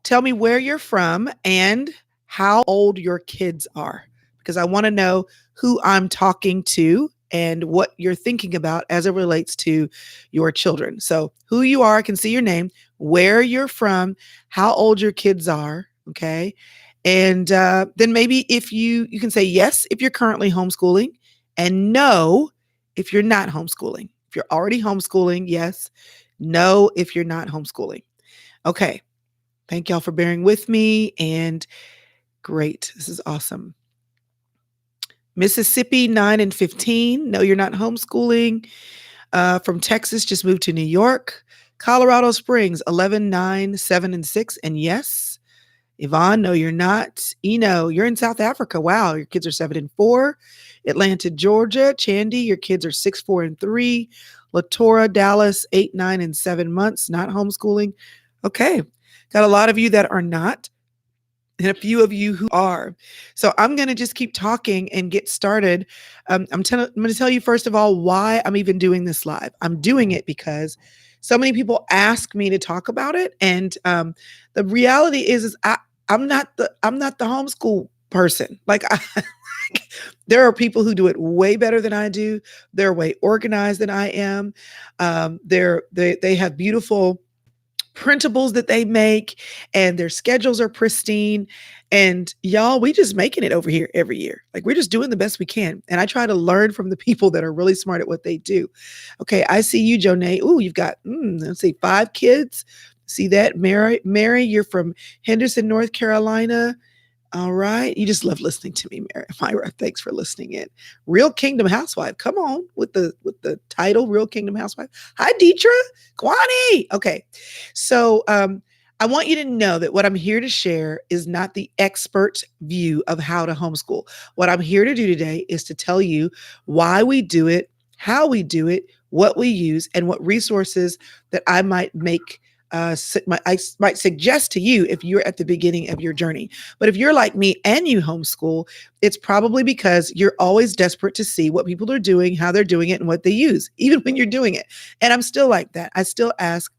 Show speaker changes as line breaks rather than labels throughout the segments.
tell me where you're from and how old your kids are, because I want to know who I'm talking to and what you're thinking about as it relates to your children. So, who you are, I can see your name, where you're from, how old your kids are, okay? And then maybe if you can say yes if you're currently homeschooling, and no if you're not homeschooling. If you're already homeschooling, yes. No if you're not homeschooling. Okay. Thank y'all for bearing with me. And great. This is awesome. Mississippi, 9 and 15. No, you're not homeschooling. From Texas, just moved to New York. Colorado Springs, 11, 9, 7, and 6. And yes. Yvonne, no, you're not. Eno, you're in South Africa. Wow, your kids are 7 and 4. Atlanta, Georgia. Chandy, your kids are 6, 4, and 3. Latora, Dallas, 8, 9, and 7 months. Not homeschooling. Okay. Got a lot of you that are not, and a few of you who are. So I'm going to just keep talking and get started. I'm going to tell you, first of all, why I'm even doing this live. I'm doing it because so many people ask me to talk about it. And the reality is I'm not the homeschool person. There are people who do it way better than I do. They're way organized than I am. They have beautiful printables that they make, and their schedules are pristine. And y'all, we just making it over here every year. We're just doing the best we can. And I try to learn from the people that are really smart at what they do. Okay, I see you, Jonay. Ooh, you've got, let's see, 5 kids. See that? Mary, you're from Henderson, North Carolina. All right. You just love listening to me, Myra. Thanks for listening in. Real Kingdom Housewife. Come on with the title, Real Kingdom Housewife. Hi, Deetra. Kwani. Okay. So I want you to know that what I'm here to share is not the expert view of how to homeschool. What I'm here to do today is to tell you why we do it, how we do it, what we use, and what resources that I might I might suggest to you if you're at the beginning of your journey. But if you're like me and you homeschool, it's probably because you're always desperate to see what people are doing, how they're doing it, and what they use, even when you're doing it. And I'm still like that. I still ask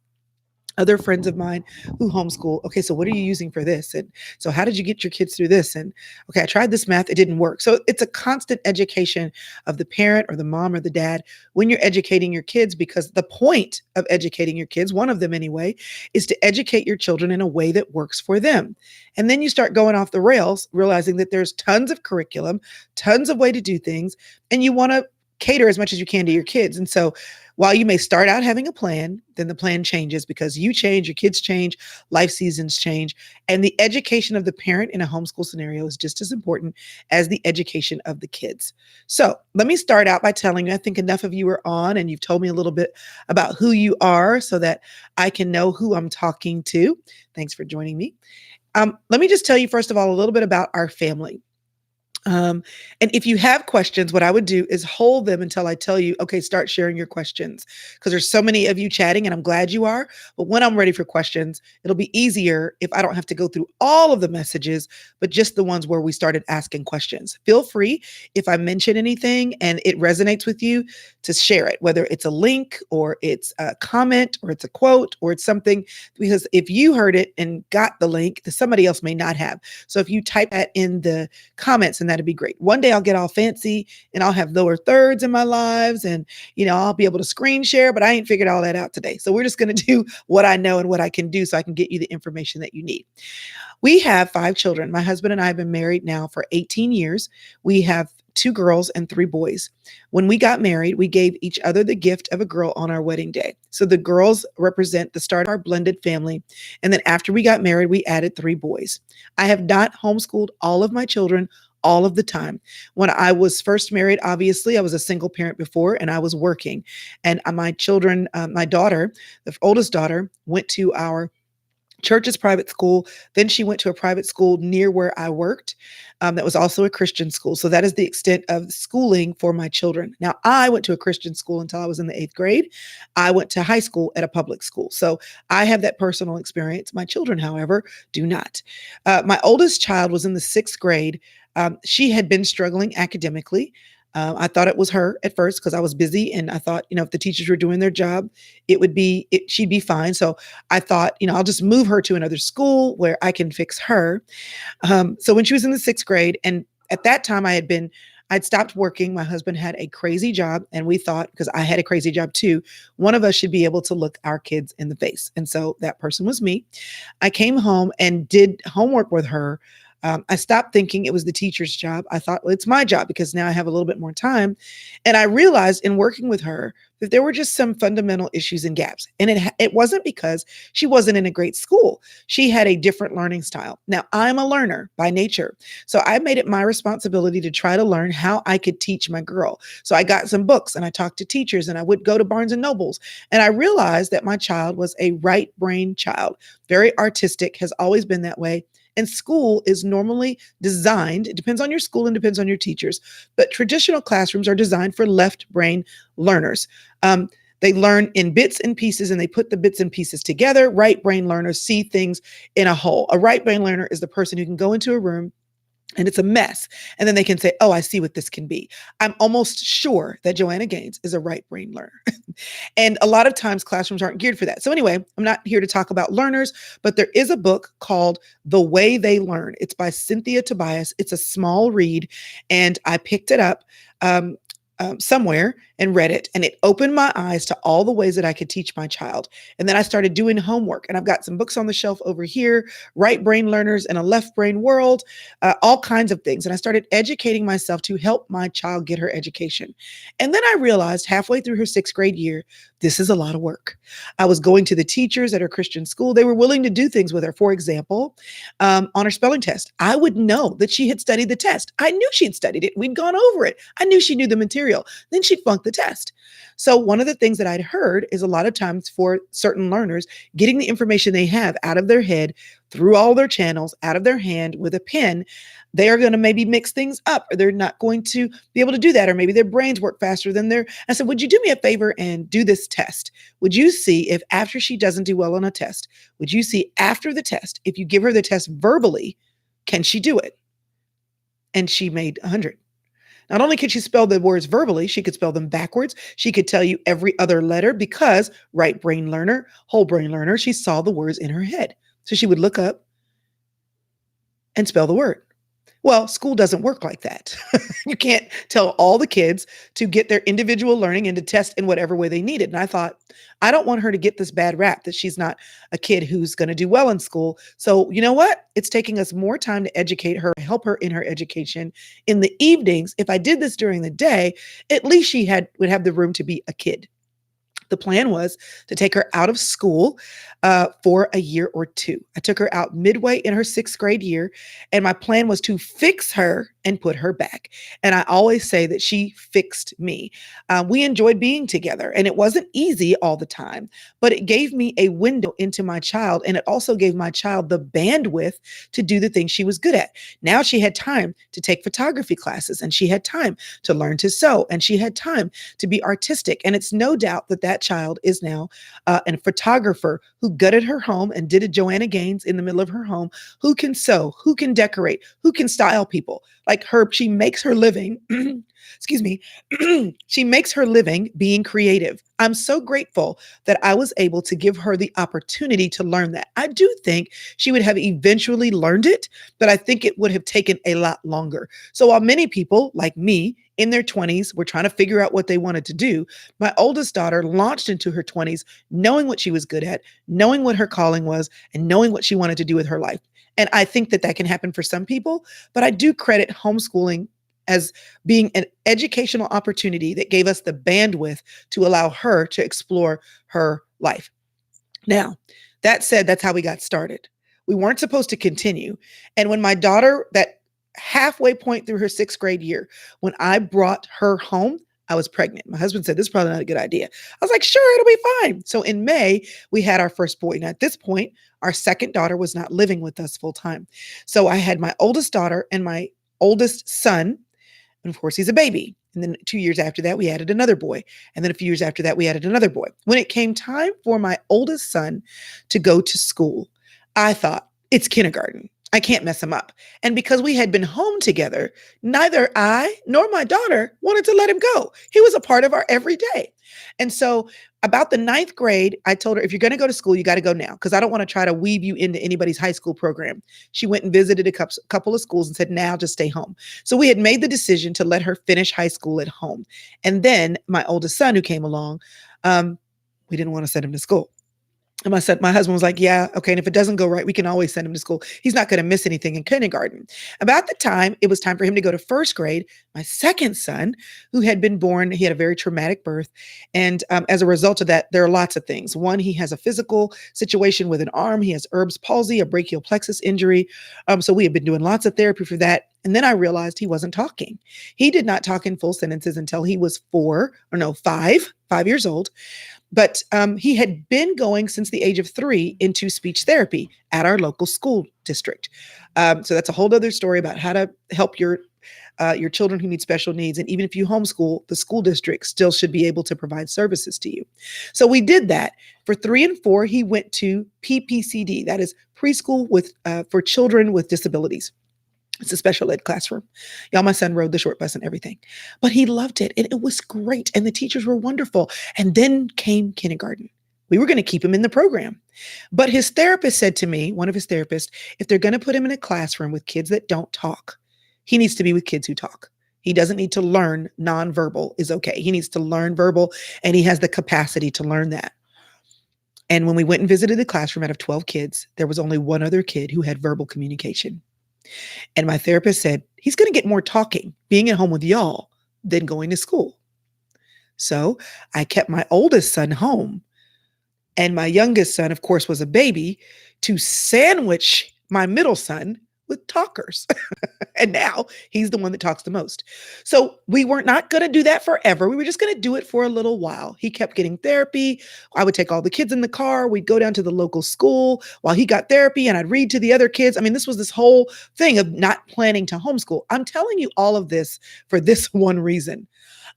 other friends of mine who homeschool, okay, so what are you using for this? And so how did you get your kids through this? And okay, I tried this math, it didn't work. So it's a constant education of the parent or the mom or the dad when you're educating your kids, because the point of educating your kids, one of them anyway, is to educate your children in a way that works for them. And then you start going off the rails, realizing that there's tons of curriculum, tons of way to do things, and you want to cater as much as you can to your kids. And so while you may start out having a plan, then the plan changes because you change, your kids change, life seasons change. And the education of the parent in a homeschool scenario is just as important as the education of the kids. So let me start out by telling you, I think enough of you are on and you've told me a little bit about who you are so that I can know who I'm talking to. Thanks for joining me. Let me just tell you, first of all, a little bit about our family. And if you have questions, what I would do is hold them until I tell you, okay, start sharing your questions, because there's so many of you chatting and I'm glad you are. But when I'm ready for questions, it'll be easier if I don't have to go through all of the messages, but just the ones where we started asking questions. Feel free, if I mention anything and it resonates with you, to share it, whether it's a link or it's a comment or it's a quote or it's something, because if you heard it and got the link, somebody else may not have. So if you type that in the comments, and that'd be great. One day I'll get all fancy and I'll have lower thirds in my lives and, I'll be able to screen share, but I ain't figured all that out today. So we're just going to do what I know and what I can do so I can get you the information that you need. We have 5 children. My husband and I have been married now for 18 years. We have 2 girls and 3 boys. When we got married, we gave each other the gift of a girl on our wedding day. So the girls represent the start of our blended family. And then after we got married, we added 3 boys. I have not homeschooled all of my children all of the time. When I was first married, obviously, I was a single parent before and I was working. And my children, my daughter, the oldest daughter, went to our church's private school. Then she went to a private school near where I worked. That was also a Christian school. So that is the extent of schooling for my children. Now, I went to a Christian school until I was in the 8th grade. I went to high school at a public school. So I have that personal experience. My children, however, do not. My oldest child was in the 6th grade. She had been struggling academically. I thought it was her at first because I was busy, and I thought, if the teachers were doing their job, she'd be fine. So I thought, I'll just move her to another school where I can fix her. So when she was in the sixth grade, and at that time I'd stopped working. My husband had a crazy job, and we thought, because I had a crazy job too, one of us should be able to look our kids in the face. And so that person was me. I came home and did homework with her. I stopped thinking it was the teacher's job. I thought, well, it's my job because now I have a little bit more time. And I realized in working with her that there were just some fundamental issues and gaps. And it wasn't because she wasn't in a great school. She had a different learning style. Now, I'm a learner by nature. So I made it my responsibility to try to learn how I could teach my girl. So I got some books and I talked to teachers and I would go to Barnes and Nobles. And I realized that my child was a right brain child, very artistic, has always been that way. And school is normally designed, it depends on your school and depends on your teachers, but traditional classrooms are designed for left brain learners. They learn in bits and pieces and they put the bits and pieces together. Right brain learners see things in a whole. A right brain learner is the person who can go into a room and it's a mess. And then they can say, oh, I see what this can be. I'm almost sure that Joanna Gaines is a right brain learner. And a lot of times classrooms aren't geared for that. So anyway, I'm not here to talk about learners, but there is a book called The Way They Learn. It's by Cynthia Tobias. It's a small read, and I picked it up somewhere and read it, and it opened my eyes to all the ways that I could teach my child. And then I started doing homework, and I've got some books on the shelf over here, right brain learners in a left brain world, all kinds of things. And I started educating myself to help my child get her education. And then I realized halfway through her sixth grade year, this is a lot of work. I was going to the teachers at her Christian school. They were willing to do things with her. For example, on her spelling test, I would know that she had studied the test. I knew she'd studied it. We'd gone over it. I knew she knew the material. Then she'd flunk the test. So one of the things that I'd heard is a lot of times for certain learners, getting the information they have out of their head, through all their channels, out of their hand with a pen, they are going to maybe mix things up, or they're not going to be able to do that, or maybe their brains work faster than their. I said, would you do me a favor and do this test? Would you see if after she doesn't do well on a test, would you see after the test, if you give her the test verbally, can she do it? And she made 100. Not only could she spell the words verbally, she could spell them backwards. She could tell you every other letter because right brain learner, whole brain learner, she saw the words in her head. So she would look up and spell the word. Well, school doesn't work like that. You can't tell all the kids to get their individual learning and to test in whatever way they need it. And I thought, I don't want her to get this bad rap that she's not a kid who's going to do well in school. So you know what? It's taking us more time to educate her, help her in her education in the evenings. If I did this during the day, at least she would have the room to be a kid. The plan was to take her out of school for a year or two. I took her out midway in her sixth grade year, and my plan was to fix her and put her back. And I always say that she fixed me. We enjoyed being together, and it wasn't easy all the time, but it gave me a window into my child, and it also gave my child the bandwidth to do the things she was good at. Now she had time to take photography classes, and she had time to learn to sew, and she had time to be artistic. And it's no doubt that that child is now a photographer who gutted her home and did a Joanna Gaines in the middle of her home, who can sew, who can decorate, who can style people. Like her, she makes her living, excuse me, she makes her living being creative. I'm so grateful that I was able to give her the opportunity to learn that. I do think she would have eventually learned it, but I think it would have taken a lot longer. So while many people like me in their 20s were trying to figure out what they wanted to do, my oldest daughter launched into her 20s knowing what she was good at, knowing what her calling was, and knowing what she wanted to do with her life. And I think that can happen for some people, but I do credit homeschooling as being an educational opportunity that gave us the bandwidth to allow her to explore her life. Now, that said, that's how we got started. We weren't supposed to continue. And when my daughter, that halfway point through her sixth grade year, when I brought her home, I was pregnant. My husband said, this is probably not a good idea. I was like, sure, it'll be fine. So in May, we had our first boy. Now at this point, our second daughter was not living with us full time. So I had my oldest daughter and my oldest son. And of course, he's a baby. And then 2 years after that, we added another boy. And then a few years after that, we added another boy. When it came time for my oldest son to go to school, I thought, it's kindergarten. I can't mess him up. And because we had been home together, neither I nor my daughter wanted to let him go. He was a part of our everyday. And so, about the ninth grade, I told her, if you're going to go to school, you got to go now because I don't want to try to weave you into anybody's high school program. She went and visited a couple of schools and said, now just stay home. So, we had made the decision to let her finish high school at home. And then my oldest son, who came along, we didn't want to send him to school. And my husband was like, yeah, okay. And if it doesn't go right, we can always send him to school. He's not going to miss anything in kindergarten. About the time it was time for him to go to first grade, my second son, who had been born, he had a very traumatic birth. And as a result of that, there are lots of things. One, he has a physical situation with an arm. He has Erb's palsy, a brachial plexus injury. So we have been doing lots of therapy for that. And then I realized he wasn't talking. He did not talk in full sentences until he was 5 years old. But he had been going since the age of 3 into speech therapy at our local school district. So that's a whole other story about how to help your children who need special needs. And even if you homeschool, the school district still should be able to provide services to you. So we did that. For 3 and 4, he went to PPCD, that is preschool for children with disabilities. It's a special ed classroom. Y'all, my son rode the short bus and everything, but he loved it. And it was great. And the teachers were wonderful. And then came kindergarten. We were going to keep him in the program. But his therapist said to me, one of his therapists, if they're going to put him in a classroom with kids that don't talk, he needs to be with kids who talk. He doesn't need to learn nonverbal is okay. He needs to learn verbal, and he has the capacity to learn that. And when we went and visited the classroom out of 12 kids, there was only one other kid who had verbal communication. And my therapist said, he's going to get more talking being at home with y'all than going to school. So I kept my oldest son home. And my youngest son, of course, was a baby to sandwich my middle son with talkers. And now he's the one that talks the most. So we were not going to do that forever. We were just going to do it for a little while. He kept getting therapy. I would take all the kids in the car. We'd go down to the local school while he got therapy, and I'd read to the other kids. I mean, this was this whole thing of not planning to homeschool. I'm telling you all of this for this one reason.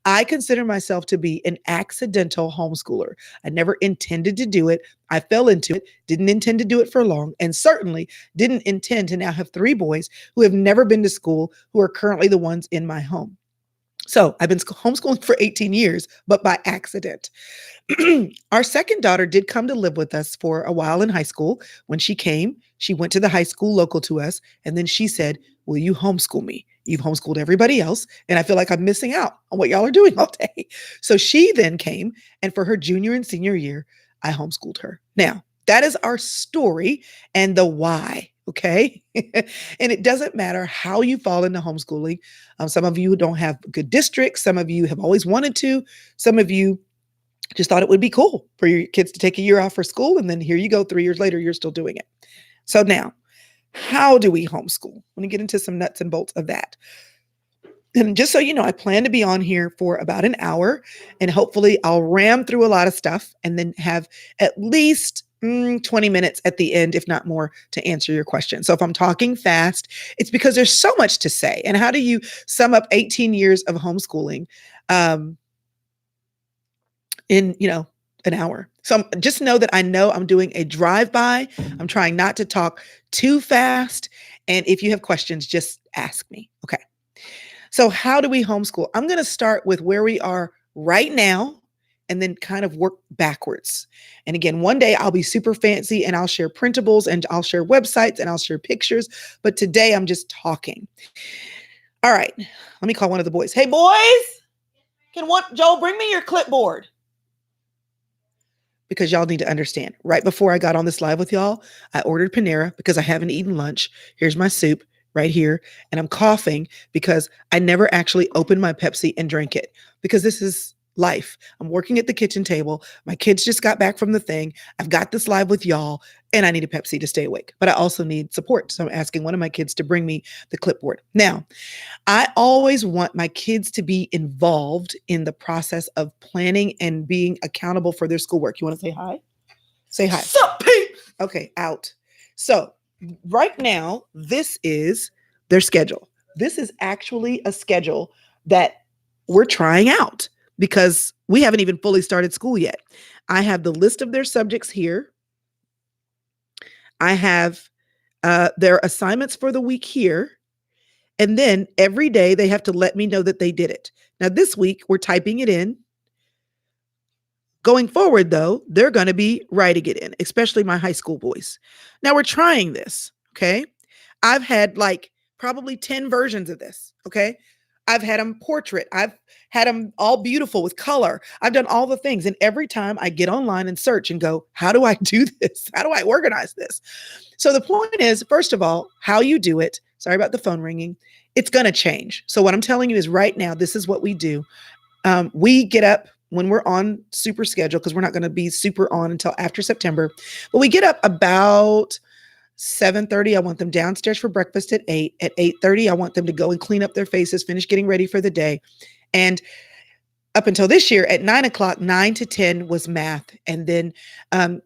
I consider myself to be an accidental homeschooler. I never intended to do it. I fell into it, didn't intend to do it for long, and certainly didn't intend to now have 3 boys who have never been to school, who are currently the ones in my home. So I've been homeschooling for 18 years, but by accident. Our second daughter did come to live with us for a while in high school. When she came, she went to the high school local to us, and then she said, will you homeschool me? You've homeschooled everybody else, and I feel like I'm missing out on what y'all are doing all day. So she then came, and for her junior and senior year, I homeschooled her. Now, that is our story and the why, okay? And it doesn't matter how you fall into homeschooling. Some of you don't have good districts. Some of you have always wanted to. Some of you just thought it would be cool for your kids to take a year off for school, and then here you go, 3 years later, you're still doing it. So now, how do we homeschool? I'm going to get into some nuts and bolts of that. And just so you know, I plan to be on here for about an hour, and hopefully I'll ram through a lot of stuff and then have at least 20 minutes at the end, if not more, to answer your question. So if I'm talking fast, it's because there's so much to say. And how do you sum up 18 years of homeschooling in, an hour? So just know that I know I'm doing a drive-by. I'm trying not to talk too fast. And if you have questions, just ask me. Okay. So how do we homeschool? I'm going to start with where we are right now and then kind of work backwards. And again, one day I'll be super fancy and I'll share printables and I'll share websites and I'll share pictures. But today I'm just talking. All right. Let me call one of the boys. Hey, boys, Joel, bring me your clipboard. Because y'all need to understand, right before I got on this live with y'all, I ordered Panera because I haven't eaten lunch. Here's my soup right here. And I'm coughing because I never actually opened my Pepsi and drank it because this is life. I'm working at the kitchen table. My kids just got back from the thing. I've got this live with y'all and I need a Pepsi to stay awake, but I also need support. So I'm asking one of my kids to bring me the clipboard. Now, I always want my kids to be involved in the process of planning and being accountable for their schoolwork. You want to say hi? Say hi. Sup, Pete? Okay, out. So right now, this is their schedule. This is actually a schedule that we're trying out because we haven't even fully started school yet. I have the list of their subjects here. I have their assignments for the week here. And then every day they have to let me know that they did it. Now, this week we're typing it in. Going forward, though, they're going to be writing it in, especially my high school boys. Now we're trying this. Okay. I've had like probably 10 versions of this. Okay. I've had them portrait. I've had them all beautiful with color. I've done all the things. And every time I get online and search and go, how do I do this? How do I organize this? So the point is, first of all, how you do it. Sorry about the phone ringing. It's going to change. So what I'm telling you is right now, this is what we do. We get up when we're on super schedule because we're not going to be super on until after September. But we get up about 7:30. I want them downstairs for breakfast at 8. At 8:30, I want them to go and clean up their faces, finish getting ready for the day. And up until this year at 9 o'clock, 9 to 10 was math. And then, 10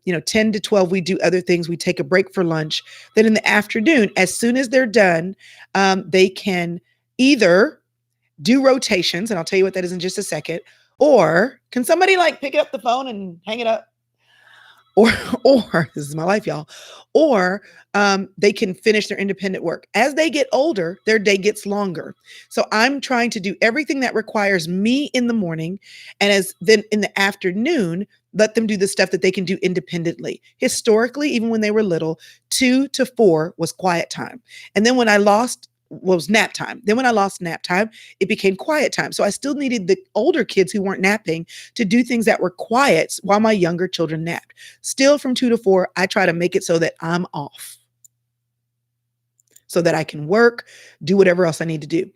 to 12, we do other things. We take a break for lunch. Then in the afternoon, as soon as they're done, they can either do rotations, and I'll tell you what that is in just a second, or can somebody like pick up the phone and hang it up? Or this is my life, y'all. Or they can finish their independent work. As they get older, their day gets longer. So I'm trying to do everything that requires me in the morning, and as then in the afternoon, let them do the stuff that they can do independently. Historically, even when they were little, 2 to 4 was quiet time. And then when I lost was nap time. Then when I lost nap time, it became quiet time. So I still needed the older kids who weren't napping to do things that were quiet while my younger children napped. Still from 2 to 4, I try to make it so that I'm off so that I can work, do whatever else I need to do.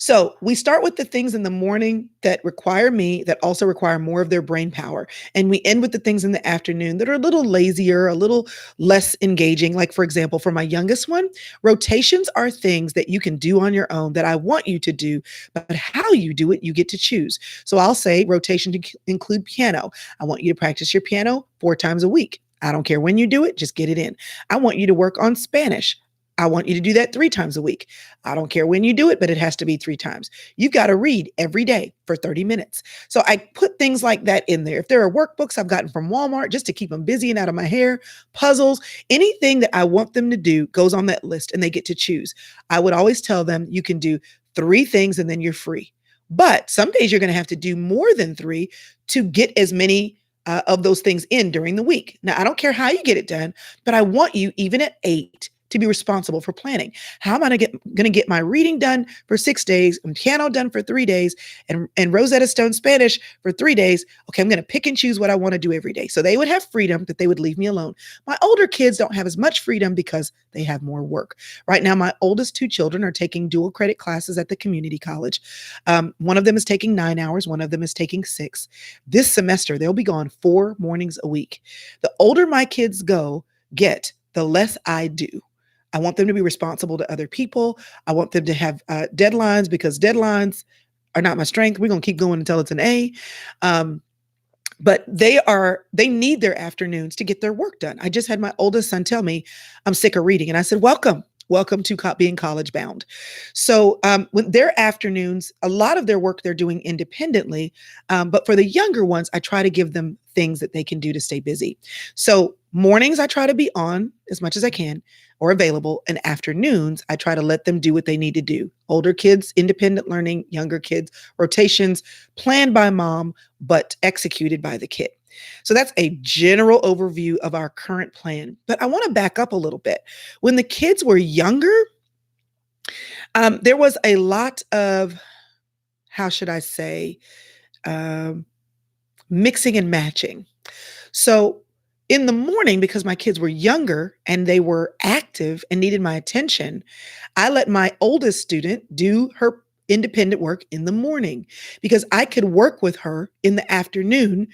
So we start with the things in the morning that require me, that also require more of their brain power. And we end with the things in the afternoon that are a little lazier, a little less engaging. Like, for example, for my youngest one, rotations are things that you can do on your own that I want you to do, but how you do it, you get to choose. So I'll say rotation to include piano. I want you to practice your piano 4 times a week. I don't care when you do it, just get it in. I want you to work on Spanish. I want you to do that 3 times a week. I don't care when you do it, but it has to be 3 times. You've got to read every day for 30 minutes. So I put things like that in there. If there are workbooks I've gotten from Walmart just to keep them busy and out of my hair, puzzles, anything that I want them to do goes on that list and they get to choose. I would always tell them you can do 3 things and then you're free. But some days you're going to have to do more than 3 to get as many of those things in during the week. Now, I don't care how you get it done, but I want you, even at 8, to be responsible for planning. How am I going to get my reading done for 6 days and piano done for 3 days and Rosetta Stone Spanish for 3 days? Okay, I'm going to pick and choose what I want to do every day. So they would have freedom, that they would leave me alone. My older kids don't have as much freedom because they have more work. Right now, my oldest 2 children are taking dual credit classes at the community college. One of them is taking 9 hours. One of them is taking 6. This semester, they'll be gone 4 mornings a week. The older my kids get, the less I do. I want them to be responsible to other people. I want them to have deadlines, because deadlines are not my strength. We're going to keep going until it's an A. But they need their afternoons to get their work done. I just had my oldest son tell me, I'm sick of reading. And I said, welcome to being college bound. So when their afternoons, a lot of their work they're doing independently. But for the younger ones, I try to give them things that they can do to stay busy. So mornings, I try to be on as much as I can or available. And afternoons, I try to let them do what they need to do. Older kids, independent learning; younger kids, rotations, planned by mom, but executed by the kid. So that's a general overview of our current plan. But I want to back up a little bit. When the kids were younger, there was a lot of, how should I say, mixing and matching. So in the morning, because my kids were younger and they were active and needed my attention, I let my oldest student do her independent work in the morning because I could work with her in the afternoon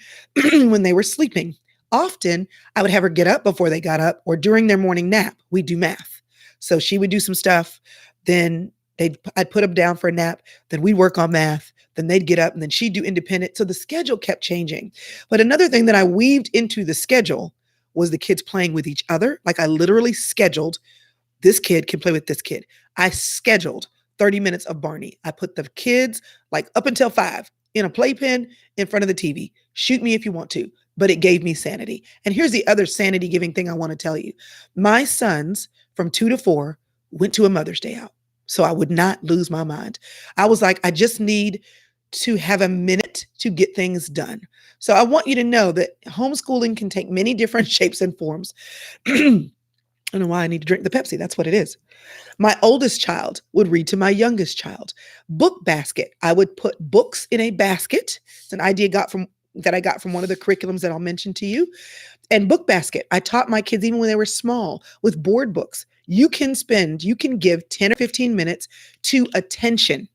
when they were sleeping. Often I would have her get up before they got up, or during their morning nap, we do math. So she would do some stuff, then I'd put them down for a nap, then we'd work on math, then they'd get up, and then she'd do independent. So the schedule kept changing. But another thing that I weaved into the schedule was the kids playing with each other. Like, I literally scheduled, this kid can play with this kid. I scheduled 30 minutes of Barney. I put the kids, like up until 5, in a playpen in front of the TV. Shoot me if you want to. but it gave me sanity. And here's the other sanity giving thing I want to tell you. My sons from 2 to 4 went to a Mother's Day out. So I would not lose my mind. I was like, I just need to have a minute to get things done. So I want you to know that homeschooling can take many different shapes and forms. I don't know why I need to drink the Pepsi. That's what it is. My oldest child would read to my youngest child. Book basket. I would put books in a basket. It's an idea that I got from one of the curriculums that I'll mention to you. And book basket. I taught my kids even when they were small with board books. You can give 10 or 15 minutes to attention.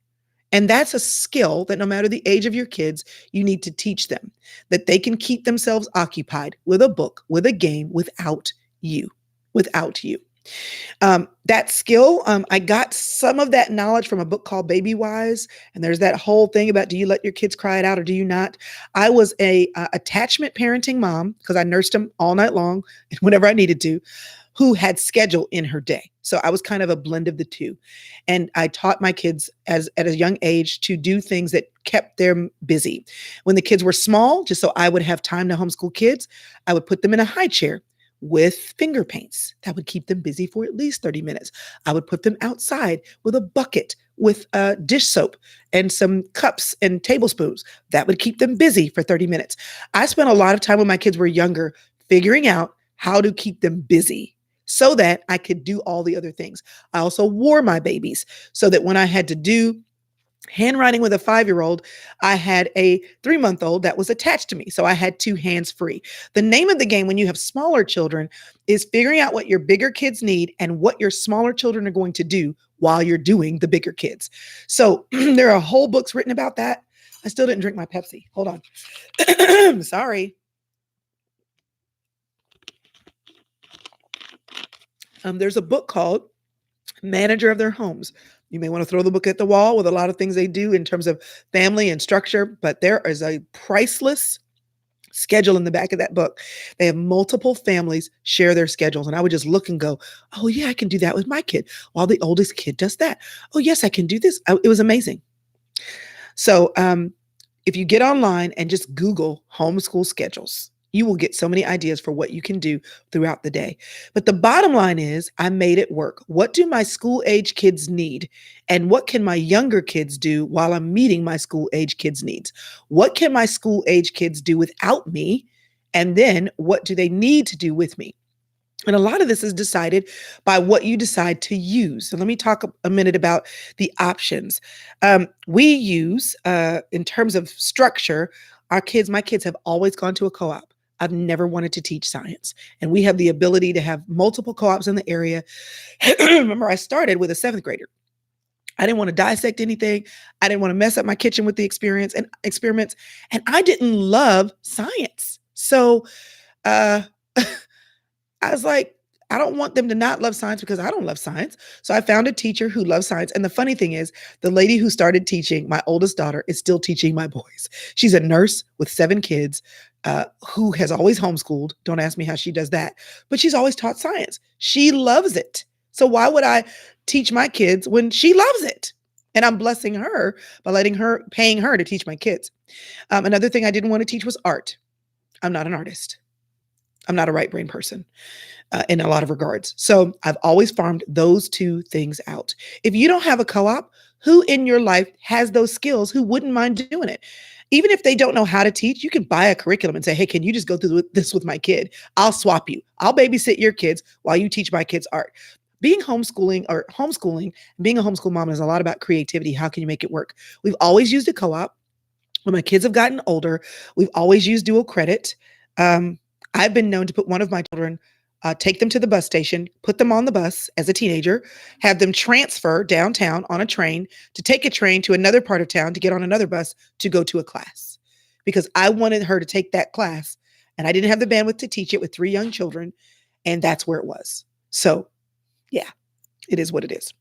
And that's a skill that no matter the age of your kids, you need to teach them, that they can keep themselves occupied with a book, with a game, without you. That skill, I got some of that knowledge from a book called Baby Wise. And there's that whole thing about, do you let your kids cry it out or do you not? I was a attachment parenting mom because I nursed them all night long whenever I needed to, who had schedule in her day. So I was kind of a blend of the two. And I taught my kids at a young age to do things that kept them busy. When the kids were small, just so I would have time to homeschool kids, I would put them in a high chair with finger paints. That would keep them busy for at least 30 minutes. I would put them outside with a bucket with dish soap and some cups and tablespoons. That would keep them busy for 30 minutes. I spent a lot of time when my kids were younger figuring out how to keep them busy so that I could do all the other things. I also wore my babies so that when I had to do handwriting with a 5-year-old, I had a 3-month-old that was attached to me. So I had 2 hands free. The name of the game when you have smaller children is figuring out what your bigger kids need and what your smaller children are going to do while you're doing the bigger kids. So there are whole books written about that. I still didn't drink my Pepsi. Hold on. Sorry. There's a book called Manager of Their Homes. You may want to throw the book at the wall with a lot of things they do in terms of family and structure, but there is a priceless schedule in the back of that book. They have multiple families share their schedules. And I would just look and go, oh yeah, I can do that with my kid. While the oldest kid does that. Oh yes, I can do this. It was amazing. So if you get online and just Google homeschool schedules, you will get so many ideas for what you can do throughout the day. But the bottom line is I made it work. What do my school age kids need? And what can my younger kids do while I'm meeting my school age kids' needs? What can my school age kids do without me? And then what do they need to do with me? And a lot of this is decided by what you decide to use. So let me talk a minute about the options. We use, in terms of structure, my kids have always gone to a co-op. I've never wanted to teach science. And we have the ability to have multiple co-ops in the area. Remember, I started with a 7th grader. I didn't want to dissect anything. I didn't want to mess up my kitchen with the experiments. And I didn't love science. So I was like, I don't want them to not love science because I don't love science. So I found a teacher who loves science. And the funny thing is, the lady who started teaching my oldest daughter is still teaching my boys. She's a nurse with 7 kids who has always homeschooled. Don't ask me how she does that, but she's always taught science. She loves it. So why would I teach my kids when she loves it? And I'm blessing her by paying her to teach my kids. Another thing I didn't want to teach was art. I'm not an artist. I'm not a right brain person in a lot of regards. So I've always farmed those 2 things out. If you don't have a co-op, who in your life has those skills who wouldn't mind doing it? Even if they don't know how to teach, you can buy a curriculum and say, hey, can you just go through this with my kid? I'll swap you. I'll babysit your kids while you teach my kids art. Being homeschooling, being a homeschool mom is a lot about creativity. How can you make it work? We've always used a co-op. When my kids have gotten older, we've always used dual credit. I've been known to put one of my children, take them to the bus station, put them on the bus as a teenager, have them transfer downtown on a train to take a train to another part of town to get on another bus to go to a class. Because I wanted her to take that class and I didn't have the bandwidth to teach it with 3 young children. And that's where it was. So yeah, it is what it is.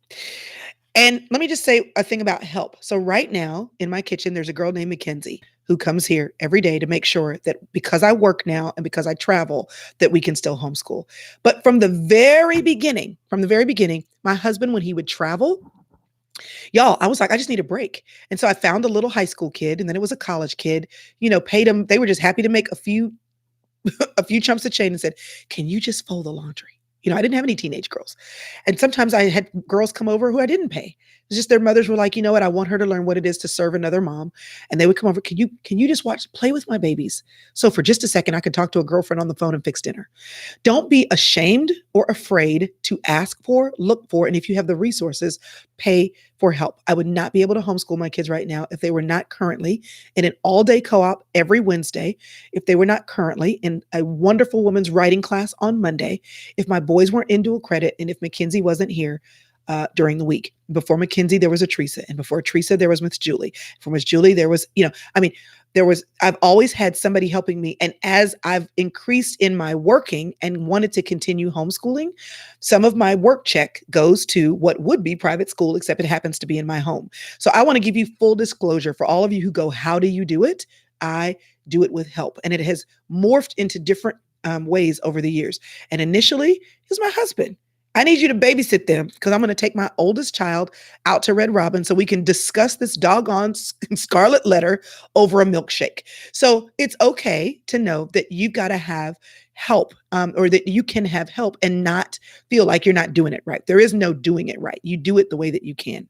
And let me just say a thing about help. So right now in my kitchen, there's a girl named Mackenzie who comes here every day to make sure that because I work now and because I travel, that we can still homeschool. But from the very beginning, my husband, when he would travel, y'all, I was like, I just need a break. And so I found a little high school kid, and then it was a college kid, paid them. They were just happy to make a few a few chumps of change and said, can you just fold the laundry? I didn't have any teenage girls. And sometimes I had girls come over who I didn't pay. It's just their mothers were like, you know what? I want her to learn what it is to serve another mom. And they would come over. Can you just play with my babies? So for just a second, I could talk to a girlfriend on the phone and fix dinner. Don't be ashamed or afraid to ask for, look for, and if you have the resources, pay for help. I would not be able to homeschool my kids right now if they were not currently in an all-day co-op every Wednesday, if they were not currently in a wonderful woman's writing class on Monday, if my boys weren't in dual credit, and if Mackenzie wasn't here during the week. Before Mackenzie, there was a Teresa, and before Teresa, there was Miss Julie. For Miss Julie, there was, I've always had somebody helping me. And as I've increased in my working and wanted to continue homeschooling, some of my work check goes to what would be private school, except it happens to be in my home. So I want to give you full disclosure for all of you who go, how do you do it? I do it with help. And it has morphed into different ways over the years. And initially, it was my husband. I need you to babysit them because I'm going to take my oldest child out to Red Robin so we can discuss this doggone scarlet letter over a milkshake. So it's okay to know that you got to have help or that you can have help and not feel like you're not doing it right. There is no doing it right. You do it the way that you can.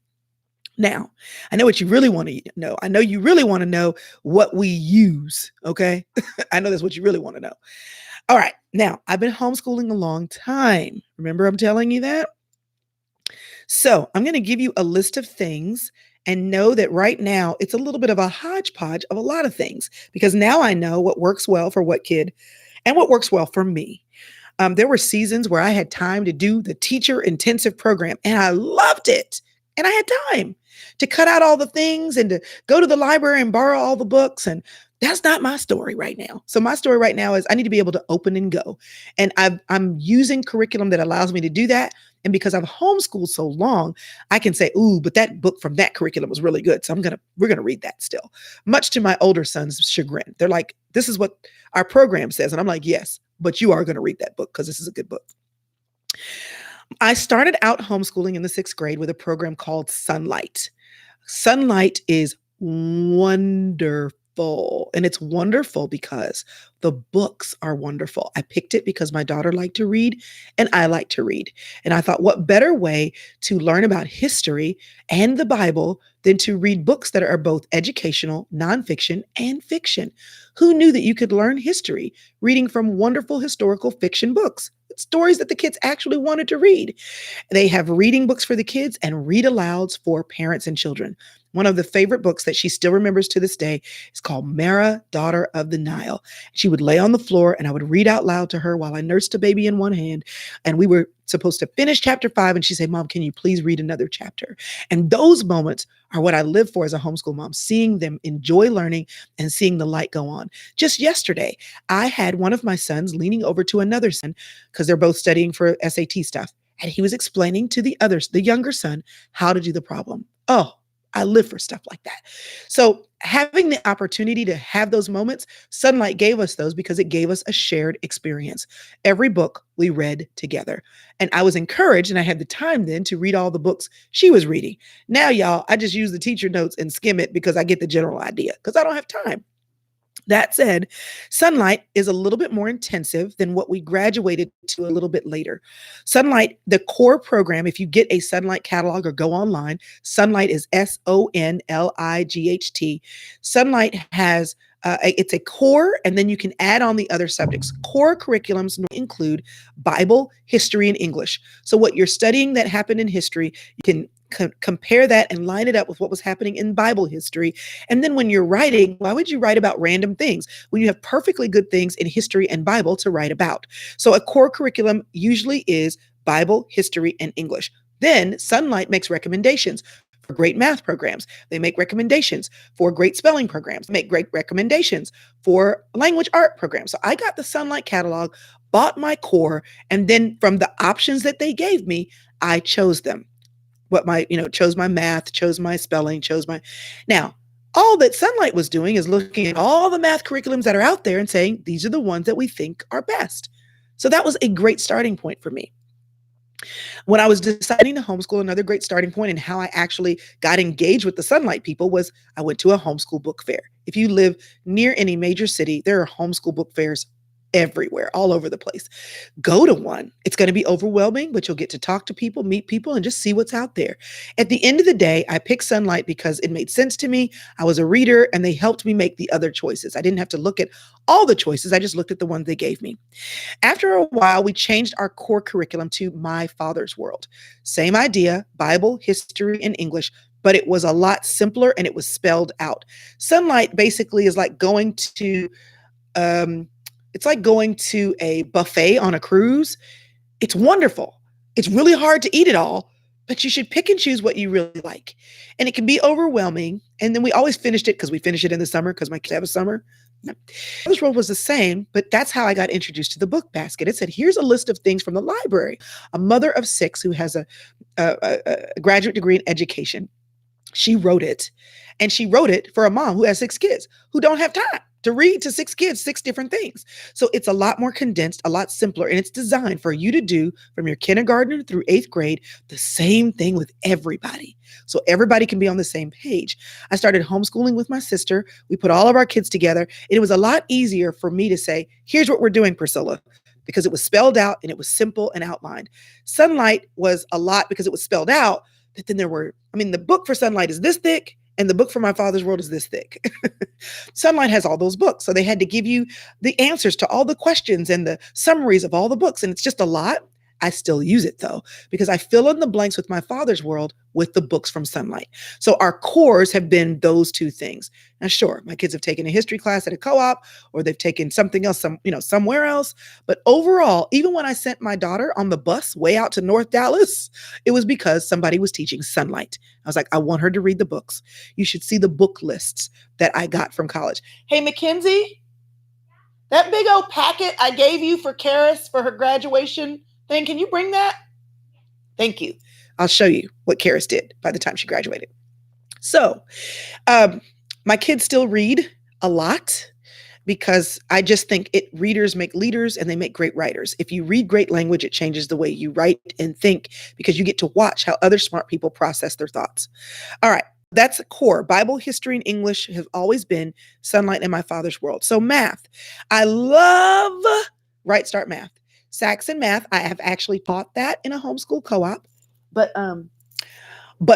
Now, I know what you really want to know. I know you really want to know what we use. Okay. I know that's what you really want to know. All right. Now, I've been homeschooling a long time. Remember, I'm telling you that? So I'm going to give you a list of things and know that right now it's a little bit of a hodgepodge of a lot of things because now I know what works well for what kid and what works well for me. There were seasons where I had time to do the teacher intensive program and I loved it. And I had time to cut out all the things and to go to the library and borrow all the books. And that's not my story right now. So my story right now is I need to be able to open and go. And I'm using curriculum that allows me to do that. And because I've homeschooled so long, I can say, ooh, but that book from that curriculum was really good. So we're going to read that still, much to my older son's chagrin. They're like, this is what our program says. And I'm like, yes, but you are going to read that book because this is a good book. I started out homeschooling in the 6th grade with a program called Sunlight. Sunlight is wonderful. And it's wonderful because the books are wonderful. I picked it because my daughter liked to read and I like to read. And I thought, what better way to learn about history and the Bible than to read books that are both educational, nonfiction, and fiction? Who knew that you could learn history reading from wonderful historical fiction books? Stories that the kids actually wanted to read. They have reading books for the kids and read alouds for parents and children. One of the favorite books that she still remembers to this day is called Mara, Daughter of the Nile. She would lay on the floor and I would read out loud to her while I nursed a baby in one hand. And we were supposed to finish chapter 5. And she'd say, Mom, can you please read another chapter? And those moments are what I live for as a homeschool mom, seeing them enjoy learning and seeing the light go on. Just yesterday, I had one of my sons leaning over to another son because they're both studying for SAT stuff. And he was explaining to the younger son, how to do the problem. Oh, I live for stuff like that. So having the opportunity to have those moments, Sunlight gave us those because it gave us a shared experience. Every book we read together. And I was encouraged and I had the time then to read all the books she was reading. Now, y'all, I just use the teacher notes and skim it because I get the general idea because I don't have time. That said, Sunlight is a little bit more intensive than what we graduated to a little bit later. Sunlight, the core program, if you get a Sunlight catalog or go online, Sunlight is Sonlight. Sunlight has it's a core, and then you can add on the other subjects. Core curriculums include Bible, history, and English. So what you're studying that happened in history, you can compare that and line it up with what was happening in Bible history. And then when you're writing, why would you write about random things when you have perfectly good things in history and Bible to write about? So a core curriculum usually is Bible, history, and English. Then Sunlight makes recommendations for great math programs. They make recommendations for great spelling programs, make great recommendations for language art programs. So I got the Sunlight catalog, bought my core, and then from the options that they gave me, I chose them. Chose my math, chose my spelling, now, all that Sunlight was doing is looking at all the math curriculums that are out there and saying, these are the ones that we think are best. So that was a great starting point for me. When I was deciding to homeschool, another great starting point and how I actually got engaged with the Sunlight people was I went to a homeschool book fair. If you live near any major city, there are homeschool book fairs everywhere, all over the place. Go to one. It's going to be overwhelming, but you'll get to talk to people, meet people, and just see what's out there. At the end of the day, I picked Sunlight because it made sense to me. I was a reader, and they helped me make the other choices. I didn't have to look at all the choices. I just looked at the ones they gave me. After a while, we changed our core curriculum to My Father's World. Same idea, Bible, history, and English, but it was a lot simpler and it was spelled out. Sunlight basically is like going to it's like going to a buffet on a cruise. It's wonderful. It's really hard to eat it all, but you should pick and choose what you really like. And it can be overwhelming. And then we always finished it because we finish it in the summer because my kids have a summer. This role was the same, but that's how I got introduced to the book basket. It said, here's a list of things from the library. A mother of 6 who has a graduate degree in education. She wrote it, and she wrote it for a mom who has 6 kids who don't have time to read to 6 kids, 6 different things. So it's a lot more condensed, a lot simpler, and it's designed for you to do from your kindergarten through 8th grade, the same thing with everybody. So everybody can be on the same page. I started homeschooling with my sister. We put all of our kids together, and it was a lot easier for me to say, here's what we're doing, Priscilla, because it was spelled out and it was simple and outlined. Sunlight was a lot because it was spelled out, but then the book for Sunlight is this thick, and the book for My Father's World is this thick. Sunlight has all those books. So they had to give you the answers to all the questions and the summaries of all the books. And it's just a lot. I still use it though, because I fill in the blanks with My Father's World with the books from Sunlight. So our cores have been those 2 things. Now, sure, my kids have taken a history class at a co-op, or they've taken something else, somewhere else. But overall, even when I sent my daughter on the bus way out to North Dallas, it was because somebody was teaching Sunlight. I was like, I want her to read the books. You should see the book lists that I got from college. Hey, Mackenzie, that big old packet I gave you for Karis for her graduation thing, can you bring that? Thank you. I'll show you what Karis did by the time she graduated. So my kids still read a lot because I just think readers make leaders and they make great writers. If you read great language, it changes the way you write and think because you get to watch how other smart people process their thoughts. All right. That's a core. Bible, history, and English have always been Sunlight and My Father's World. So math. I love Right Start Math. Saxon Math, I have actually taught that in a homeschool co-op, but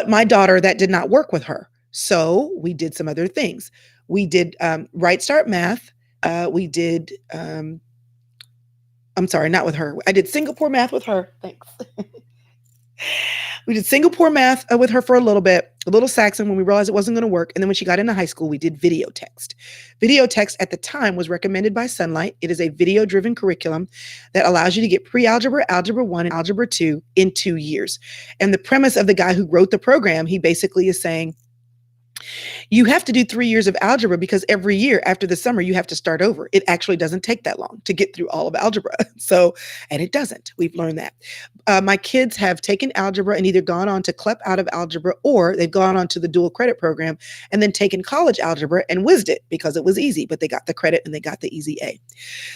my daughter, that did not work with her. So we did some other things. We did Right Start Math. We did, I'm sorry, not with her. I did Singapore Math with her. Thanks. We did Singapore Math with her for a little Saxon when we realized it wasn't going to work. And then when she got into high school, we did VideoText. VideoText at the time was recommended by Sunlight. It is a video-driven curriculum that allows you to get pre-algebra, algebra 1, and algebra 2 in 2 years. And the premise of the guy who wrote the program, he basically is saying, you have to do 3 years of algebra because every year after the summer, you have to start over. It actually doesn't take that long to get through all of algebra. And it doesn't. We've learned that. My kids have taken algebra and either gone on to CLEP out of algebra, or they've gone on to the dual credit program and then taken college algebra and whizzed it because it was easy, but they got the credit and they got the easy A.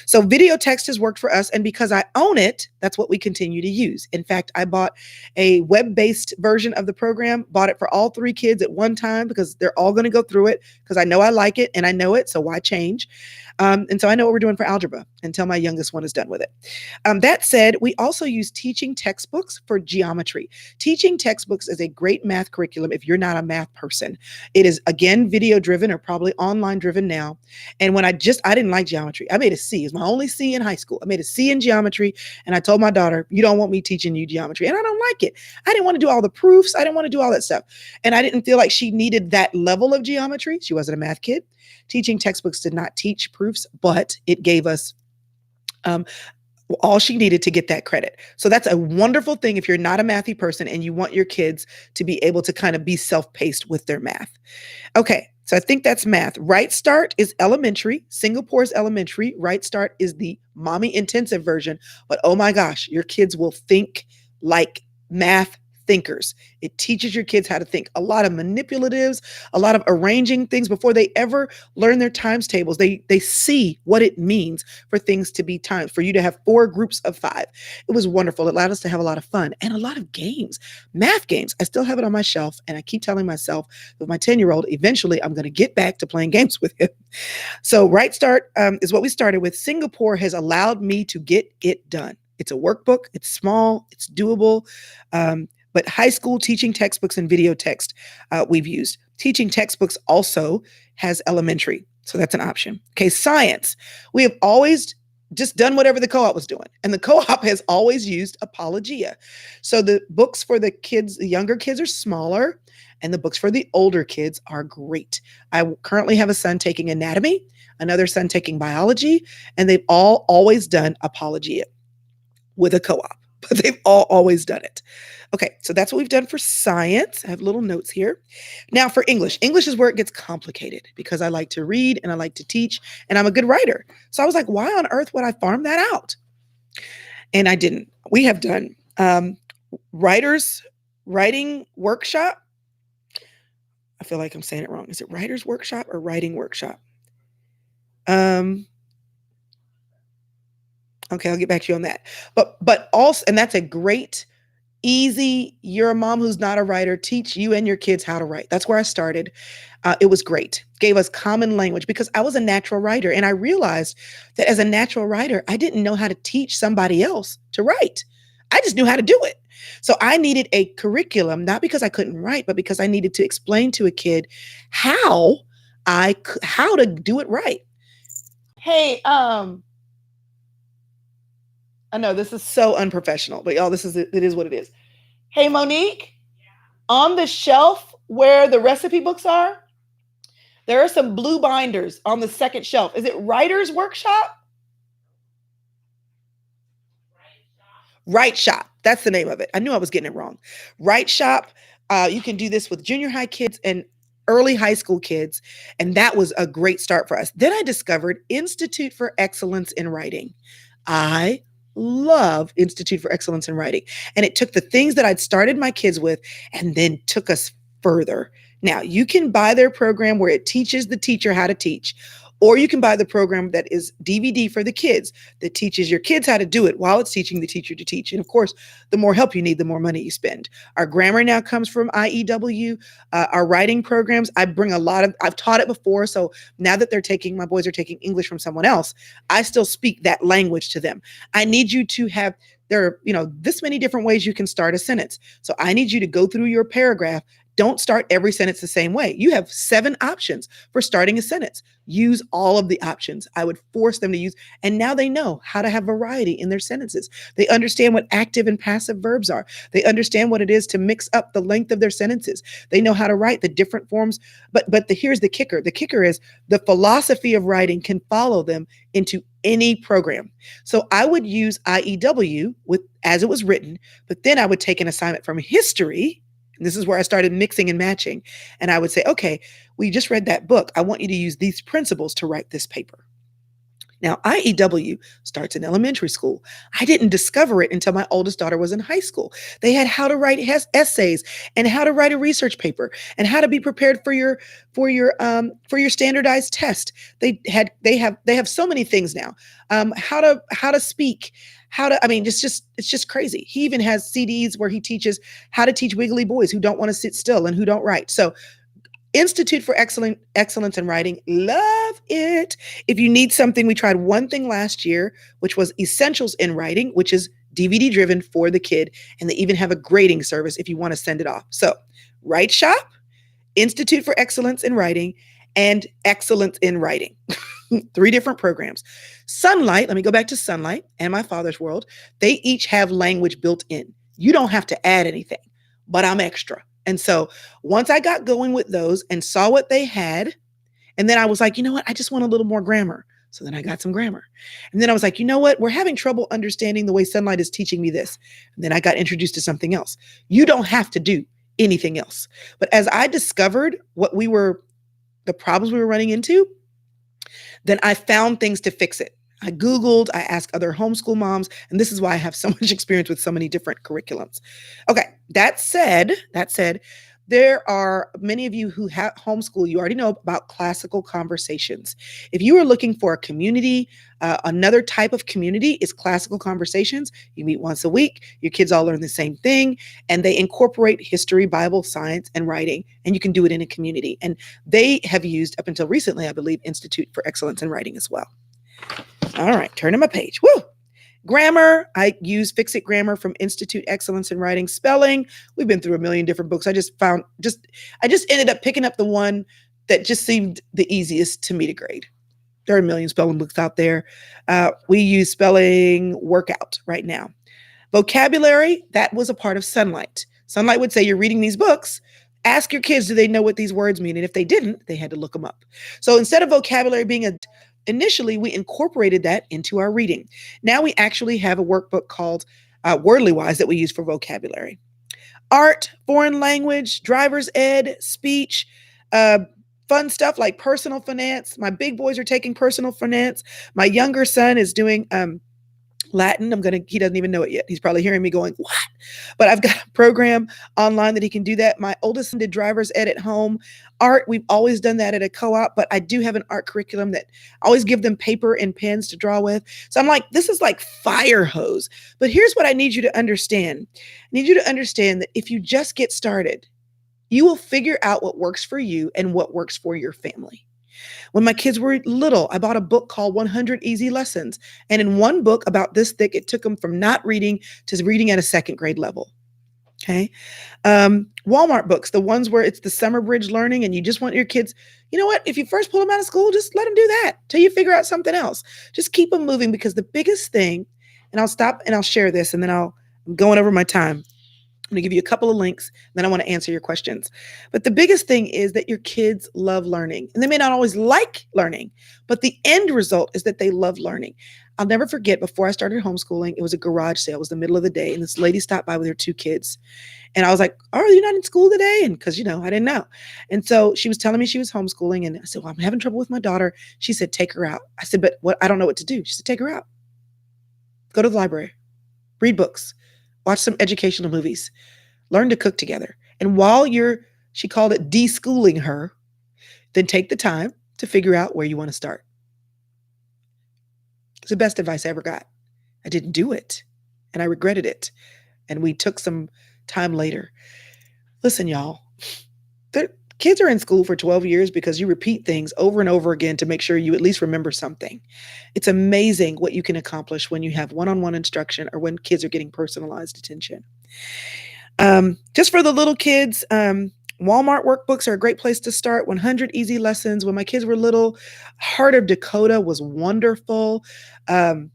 So VideoText has worked for us. And because I own it, that's what we continue to use. In fact, I bought a web-based version of the program, bought it for all 3 kids at one time because they're all going to go through it because I know I like it and I know it. So why change? And so I know what we're doing for algebra until my youngest one is done with it. That said, we also use teaching textbooks for geometry. Teaching textbooks is a great math curriculum if you're not a math person. It is, again, video driven or probably online driven now. And when I didn't like geometry. I made a C. It was my only C in high school. I made a C in geometry. And I told my daughter, you don't want me teaching you geometry. And I don't like it. I didn't want to do all the proofs. I didn't want to do all that stuff. And I didn't feel like she needed that level of geometry. She wasn't a math kid. Teaching textbooks did not teach proofs, but it gave us all she needed to get that credit. So that's a wonderful thing if you're not a mathy person and you want your kids to be able to kind of be self-paced with their math. Okay, so I think that's math. Right Start is elementary. Singapore's elementary. Right Start is the mommy intensive version. But oh my gosh, your kids will think like math thinkers. It teaches your kids how to think. A lot of manipulatives, a lot of arranging things before they ever learn their times tables. They see what it means for things to be times, for you to have 4 groups of 5. It was wonderful. It allowed us to have a lot of fun and a lot of games, math games. I still have it on my shelf, and I keep telling myself with my 10-year-old, eventually I'm going to get back to playing games with him. So Right Start is what we started with. Singapore has allowed me to get it done. It's a workbook. It's small. It's doable. But high school teaching textbooks and VideoText we've used. Teaching textbooks also has elementary. So that's an option. Okay, science. We have always just done whatever the co-op was doing. And the co-op has always used Apologia. So the books for the kids, the younger kids are smaller, and the books for the older kids are great. I currently have a son taking anatomy, another son taking biology, and they've all always done Apologia with a co-op, but they've all always done it. Okay, so that's what we've done for science. I have little notes here. Now for English. English is where it gets complicated because I like to read and I like to teach and I'm a good writer. So I was like, why on earth would I farm that out? And I didn't. We have done writers writing workshop. I feel like I'm saying it wrong. Is it writer's workshop or writing workshop? Okay, I'll get back to you on that. But also, and that's a great, easy, you're a mom who's not a writer, teach you and your kids how to write. That's where I started. It was great. Gave us common language because I was a natural writer. And I realized that as a natural writer, I didn't know how to teach somebody else to write. I just knew how to do it. So I needed a curriculum, not because I couldn't write, but because I needed to explain to a kid how to do it right. Hey, I know this is so unprofessional, but y'all, it is what it is. Hey, Monique, on the shelf where the recipe books are, there are some blue binders on the second shelf. Is it Writer's Workshop? Right Shop. That's the name of it. I knew I was getting it wrong. Right Shop. You can do this with junior high kids and early high school kids. And that was a great start for us. Then I discovered Institute for Excellence in Writing. I love Institute for Excellence in Writing. And it took the things that I'd started my kids with and then took us further. Now, you can buy their program where it teaches the teacher how to teach, or you can buy the program that is DVD for the kids that teaches your kids how to do it while it's teaching the teacher to teach. And of course, the more help you need, the more money you spend. Our grammar now comes from IEW. Our writing programs, I've taught it before. So now that my boys are taking English from someone else, I still speak that language to them. I need you to have, there are, this many different ways you can start a sentence. So I need you to go through your paragraph. Don't start every sentence the same way. You have 7 options for starting a sentence. Use all of the options. I would force them to use, and now they know how to have variety in their sentences. They understand what active and passive verbs are. They understand what it is to mix up the length of their sentences. They know how to write the different forms. But here's the kicker. The kicker is the philosophy of writing can follow them into any program. So I would use IEW as it was written, but then I would take an assignment from history. And this is where I started mixing and matching. And I would say, okay, we just read that book. I want you to use these principles to write this paper. Now, IEW starts in elementary school. I didn't discover it until my oldest daughter was in high school. They had how to write essays and how to write a research paper and how to be prepared for your standardized test. They have so many things now. How to speak. It's just crazy. He even has CDs where he teaches how to teach wiggly boys who don't want to sit still and who don't write. So Institute for Excellence in Writing, love it. If you need something, we tried one thing last year, which was Essentials in Writing, which is DVD driven for the kid. And they even have a grading service if you want to send it off. So Write Shop, Institute for Excellence in Writing, and Excellence in Writing. 3 different programs. Sunlight, let me go back to Sunlight and My Father's World. They each have language built in. You don't have to add anything, but I'm extra. And so once I got going with those and saw what they had, and then I was like, you know what? I just want a little more grammar. So then I got some grammar. And then I was like, you know what? We're having trouble understanding the way Sunlight is teaching me this. And then I got introduced to something else. You don't have to do anything else. But as I discovered the problems we were running into, then I found things to fix it. I Googled, I asked other homeschool moms, and this is why I have so much experience with so many different curriculums. Okay, that said, there are many of you who have homeschool, you already know about classical conversations. If you are looking for a community, another type of community is classical conversations. You meet once a week, your kids all learn the same thing, and they incorporate history, Bible, science, and writing, and you can do it in a community. And they have used, up until recently, I believe, Institute for Excellence in Writing as well. All right, turning my page. Woo! Grammar, I use Fix It Grammar from Institute Excellence in Writing. Spelling, we've been through a million different books. I just ended up picking up the one that just seemed the easiest to me to grade. There are a million spelling books out there. We use Spelling Workout right now. Vocabulary, that was a part of Sunlight. Sunlight would say, you're reading these books, ask your kids, do they know what these words mean? And if they didn't, they had to look them up. So instead of vocabulary being initially, we incorporated that into our reading. Now we actually have a workbook called Wordly Wise that we use for vocabulary. Art, foreign language, driver's ed, speech, fun stuff like personal finance. My big boys are taking personal finance. My younger son is doing Latin. He doesn't even know it yet. He's probably hearing me going, what? But I've got a program online that he can do that. My oldest son did driver's ed at home. Art, we've always done that at a co-op, but I do have an art curriculum that I always give them paper and pens to draw with. So I'm like, this is like fire hose. But here's what I need you to understand. I need you to understand that if you just get started, you will figure out what works for you and what works for your family. When my kids were little, I bought a book called 100 Easy Lessons. And in one book about this thick, it took them from not reading to reading at a second grade level. Okay. Walmart books, the ones where it's the summer bridge learning and you just want your kids, you know what? If you first pull them out of school, just let them do that till you figure out something else. Just keep them moving, because the biggest thing, and I'll stop and I'll share this and then I'm going over my time. I'm going to give you a couple of links, then I want to answer your questions. But the biggest thing is that your kids love learning, and they may not always like learning, but the end result is that they love learning. I'll never forget, before I started homeschooling, it was a garage sale. It was the middle of the day, and this lady stopped by with her 2 kids. And I was like, oh, are you not in school today? And because, I didn't know. And so she was telling me she was homeschooling, and I said, well, I'm having trouble with my daughter. She said, take her out. I said, but what? I don't know what to do. She said, take her out. Go to the library. Read books. Watch some educational movies. Learn to cook together. And while she called it de-schooling her, then take the time to figure out where you want to start. It's the best advice I ever got. I didn't do it, and I regretted it. And we took some time later. Listen, y'all, kids are in school for 12 years because you repeat things over and over again to make sure you at least remember something. It's amazing what you can accomplish when you have one-on-one instruction or when kids are getting personalized attention. Just for the little kids, Walmart workbooks are a great place to start. 100 Easy Lessons. When my kids were little, Heart of Dakota was wonderful. 5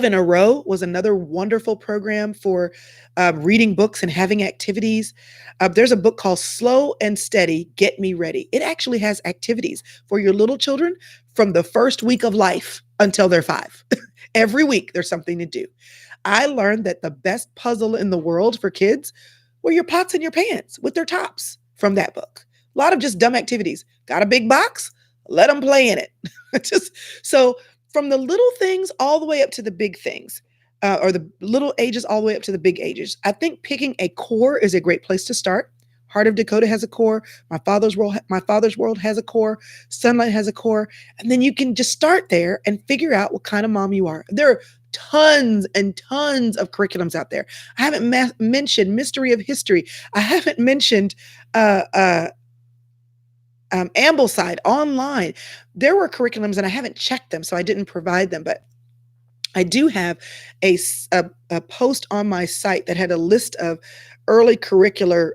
in a Row was another wonderful program for reading books and having activities. There's a book called Slow and Steady, Get Me Ready. It actually has activities for your little children from the first week of life until they're 5. Every week there's something to do. I learned that the best puzzle in the world for kids were your pots and your pans with their tops from that book. A lot of just dumb activities. Got a big box? Let them play in it. So from the little things all the way up to the big things, or the little ages all the way up to the big ages, I think picking a core is a great place to start. Heart of Dakota has a core. My Father's World has a core. Sunlight has a core. And then you can just start there and figure out what kind of mom you are. There are tons and tons of curriculums out there. I haven't mentioned Mystery of History. I haven't mentioned Ambleside online. There were curriculums and I haven't checked them, so I didn't provide them, but I do have a post on my site that had a list of early curricular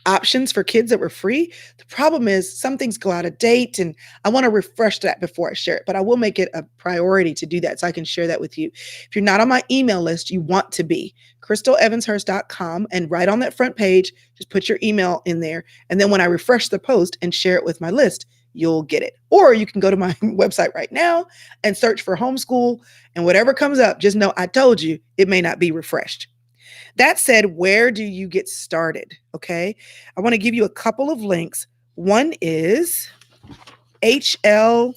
options for kids that were free. The problem is some things go out of date, and I want to refresh that before I share it, but I will make it a priority to do that so I can share that with you. If you're not on my email list, you want to be. CrystalEvansHurst.com, and right on that front page, just put your email in there. And then when I refresh the post and share it with my list, you'll get it. Or you can go to my website right now and search for Homeschool, and whatever comes up, just know I told you it may not be refreshed. That said, where do you get started? Okay. I want to give you a couple of links. One is HL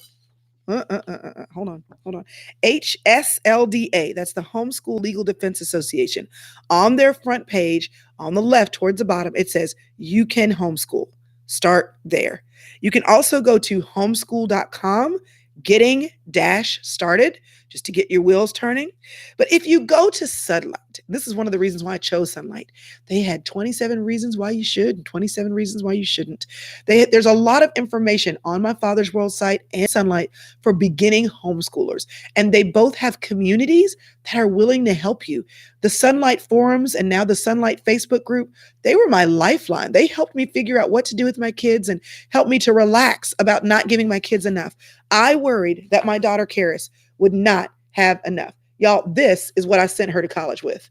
Hold on. HSLDA, that's the Homeschool Legal Defense Association. On their front page, on the left towards the bottom, it says you can homeschool. Start there. You can also go to homeschool.com, getting dash started, just to get your wheels turning. But if you go to Sunlight, this is one of the reasons why I chose Sunlight. They had 27 reasons why you should and 27 reasons why you shouldn't. There's a lot of information on my Father's World site and Sunlight for beginning homeschoolers. And they both have communities that are willing to help you. The Sunlight forums and now the Sunlight Facebook group, they were my lifeline. They helped me figure out what to do with my kids and helped me to relax about not giving my kids enough. I worried that my daughter, Karis, would not have enough. Y'all, this is what I sent her to college with.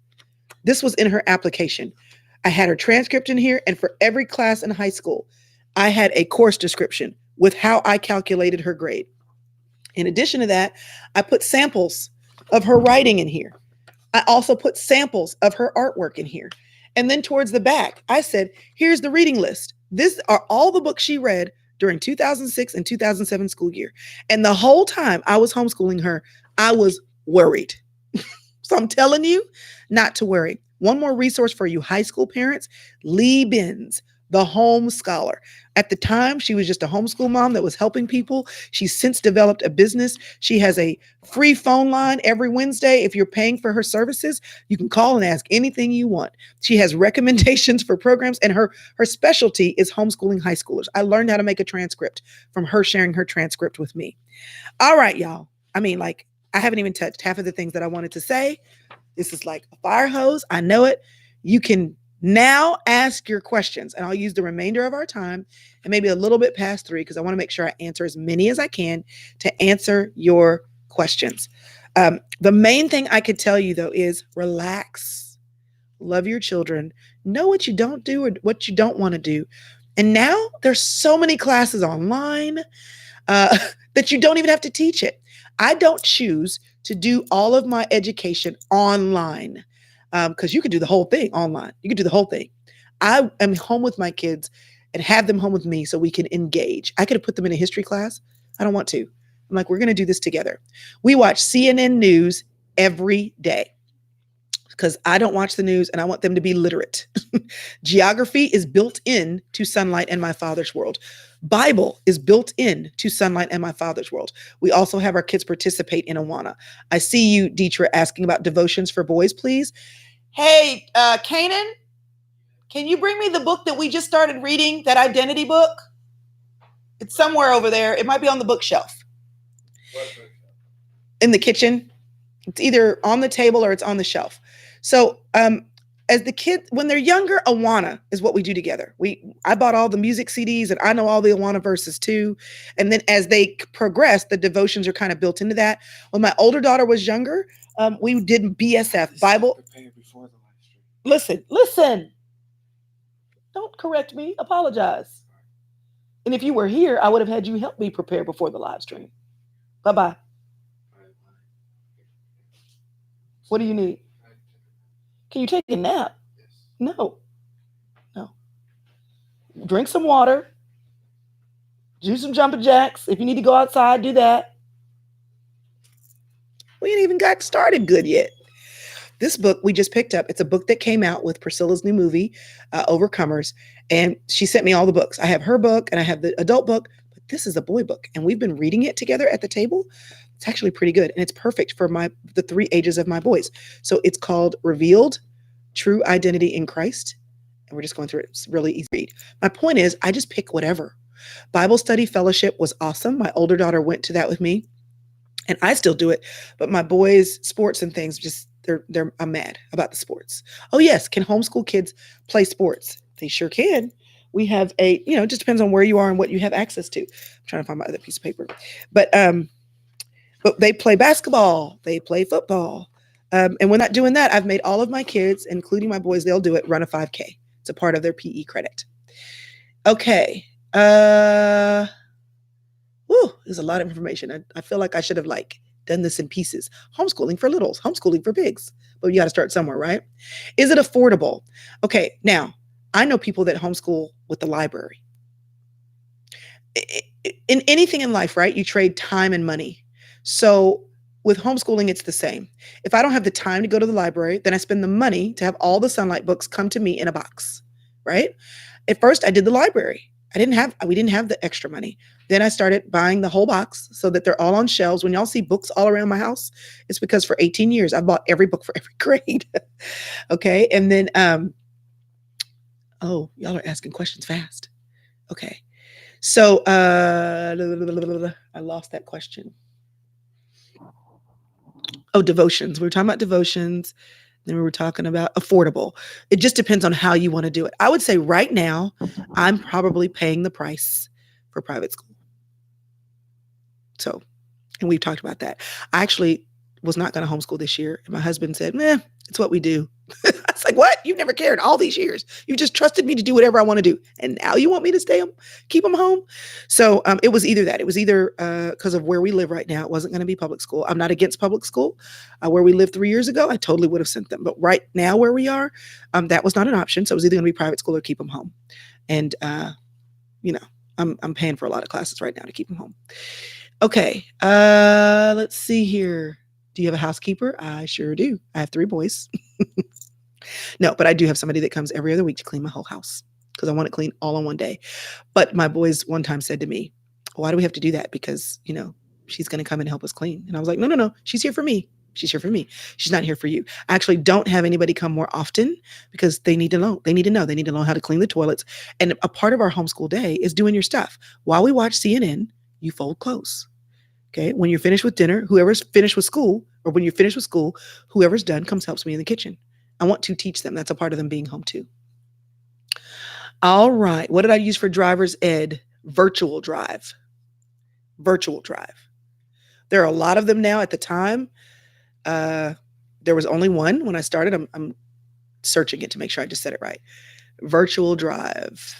This was in her application. I had her transcript in here, and for every class in high school, I had a course description with how I calculated her grade. In addition to that, I put samples of her writing in here. I also put samples of her artwork in here. And then towards the back, I said, here's the reading list. These are all the books she read during 2006 and 2007 school year. And the whole time I was homeschooling her, I was worried. So I'm telling you not to worry. One more resource for you high school parents, Lee Benz, the Home Scholar. At the time, she was just a homeschool mom that was helping people. She's since developed a business. She has a free phone line every Wednesday. If you're paying for her services, you can call and ask anything you want. She has recommendations for programs, and her specialty is homeschooling high schoolers. I learned how to make a transcript from her sharing her transcript with me. All right, y'all. I haven't even touched half of the things that I wanted to say. This is like a fire hose. I know it. You can now ask your questions, and I'll use the remainder of our time and maybe a little bit past 3 because I want to make sure I answer as many as I can to answer your questions. The main thing I could tell you, though, is relax. Love your children. Know what you don't do or what you don't want to do. And now there's so many classes online that you don't even have to teach it. I don't choose to do all of my education online because you can do the whole thing online. You can do the whole thing. I am home with my kids and have them home with me so we can engage. I could have put them in a history class. I don't want to. I'm like, we're going to do this together. We watch CNN News every day because I don't watch the news and I want them to be literate. Geography is built in to Sunlight and My Father's World. Bible is built in to Sunlight and My Father's World. We also have our kids participate in Awana. I see you, Deetra, asking about devotions for boys, please. Hey, Kanan, can you bring me the book that we just started reading, that identity book? It's somewhere over there. It might be on the bookshelf. In the kitchen. It's either on the table or it's on the shelf. So as the kids, when they're younger, Awana is what we do together. I bought all the music CDs and I know all the Awana verses too. And then as they progress, the devotions are kind of built into that. When my older daughter was younger, we did BSF, Bible. Listen. Don't correct me. Apologize. And if you were here, I would have had you help me prepare before the live stream. Bye-bye. What do you need? Can you take a nap? No. Drink some water. Do some jumping jacks. If you need to go outside, do that. We ain't even got started good yet. This book we just picked up. It's a book that came out with Priscilla's new movie, Overcomers. And she sent me all the books. I have her book and I have the adult book, but this is a boy book. And we've been reading it together at the table. It's actually pretty good. And it's perfect for the 3 ages of my boys. So it's called Revealed, True Identity in Christ. And we're just going through it. It's really easy to read. My point is, I just pick whatever. Bible study fellowship was awesome. My older daughter went to that with me. And I still do it. But my boys' sports and things, I'm mad about the sports. Oh, yes. Can homeschool kids play sports? They sure can. We have it just depends on where you are and what you have access to. I'm trying to find my other piece of paper. But they play basketball. They play football. And we're not doing that. I've made all of my kids, including my boys, they'll do it, run a 5K. It's a part of their PE credit. Okay. There's a lot of information. I feel like I should have done this in pieces. Homeschooling for littles, homeschooling for bigs. But you got to start somewhere, right? Is it affordable? Okay. Now, I know people that homeschool with the library. in anything in life, right? You trade time and money. So with homeschooling, it's the same. If I don't have the time to go to the library, then I spend the money to have all the Sunlight books come to me in a box, right? At first, I did the library. We didn't have the extra money. Then I started buying the whole box so that they're all on shelves. When y'all see books all around my house, it's because for 18 years, I bought every book for every grade. Okay. And then, oh, y'all are asking questions fast. Okay. So, I lost that question. Oh, devotions. We were talking about devotions. Then we were talking about affordable. It just depends on how you want to do it. I would say right now, I'm probably paying the price for private school. So, and we've talked about that. I actually was not going to homeschool this year. And my husband said, it's what we do. I was like, what? You've never cared all these years. You've just trusted me to do whatever I want to do. And now you want me to keep them home? So it was either that. It was either because of where we live right now. It wasn't going to be public school. I'm not against public school. Where we lived 3 years ago, I totally would have sent them. But right now where we are, that was not an option. So it was either going to be private school or keep them home. And, I'm paying for a lot of classes right now to keep them home. Okay. Let's see here. Do you have a housekeeper? I sure do. I have 3 boys. No, but I do have somebody that comes every other week to clean my whole house because I want it clean all in one day. But my boys one time said to me, why do we have to do that? Because, she's going to come and help us clean. And I was like, no. She's here for me. She's here for me. She's not here for you. I actually don't have anybody come more often because they need to know. They need to know how to clean the toilets. And a part of our homeschool day is doing your stuff. While we watch CNN, you fold clothes. Okay. When you're finished with dinner, whoever's finished with school, or when you're finished with school, whoever's done comes helps me in the kitchen. I want to teach them. That's a part of them being home too. All right. What did I use for driver's ed? Virtual drive. There are a lot of them now. At the time, there was only one when I started. I'm searching it to make sure I just said it right. Virtual drive.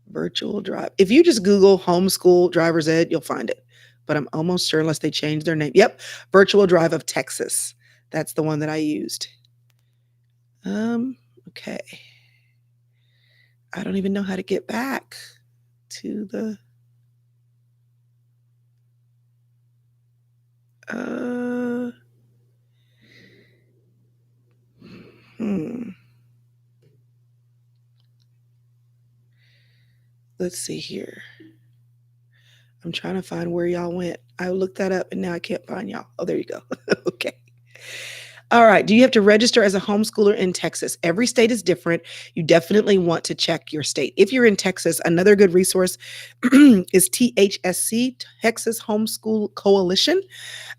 Virtual drive. If you just Google homeschool driver's ed, you'll find it. But I'm almost sure, unless they change their name. Yep. Virtual Drive of Texas. That's the one that I used. Okay. I don't even know how to get back to the Let's see here. I'm trying to find where y'all went. I looked that up and now I can't find y'all. Oh, there you go. Okay. All right. Do you have to register as a homeschooler in Texas? Every state is different. You definitely want to check your state. If you're in Texas, another good resource is THSC, Texas Homeschool Coalition.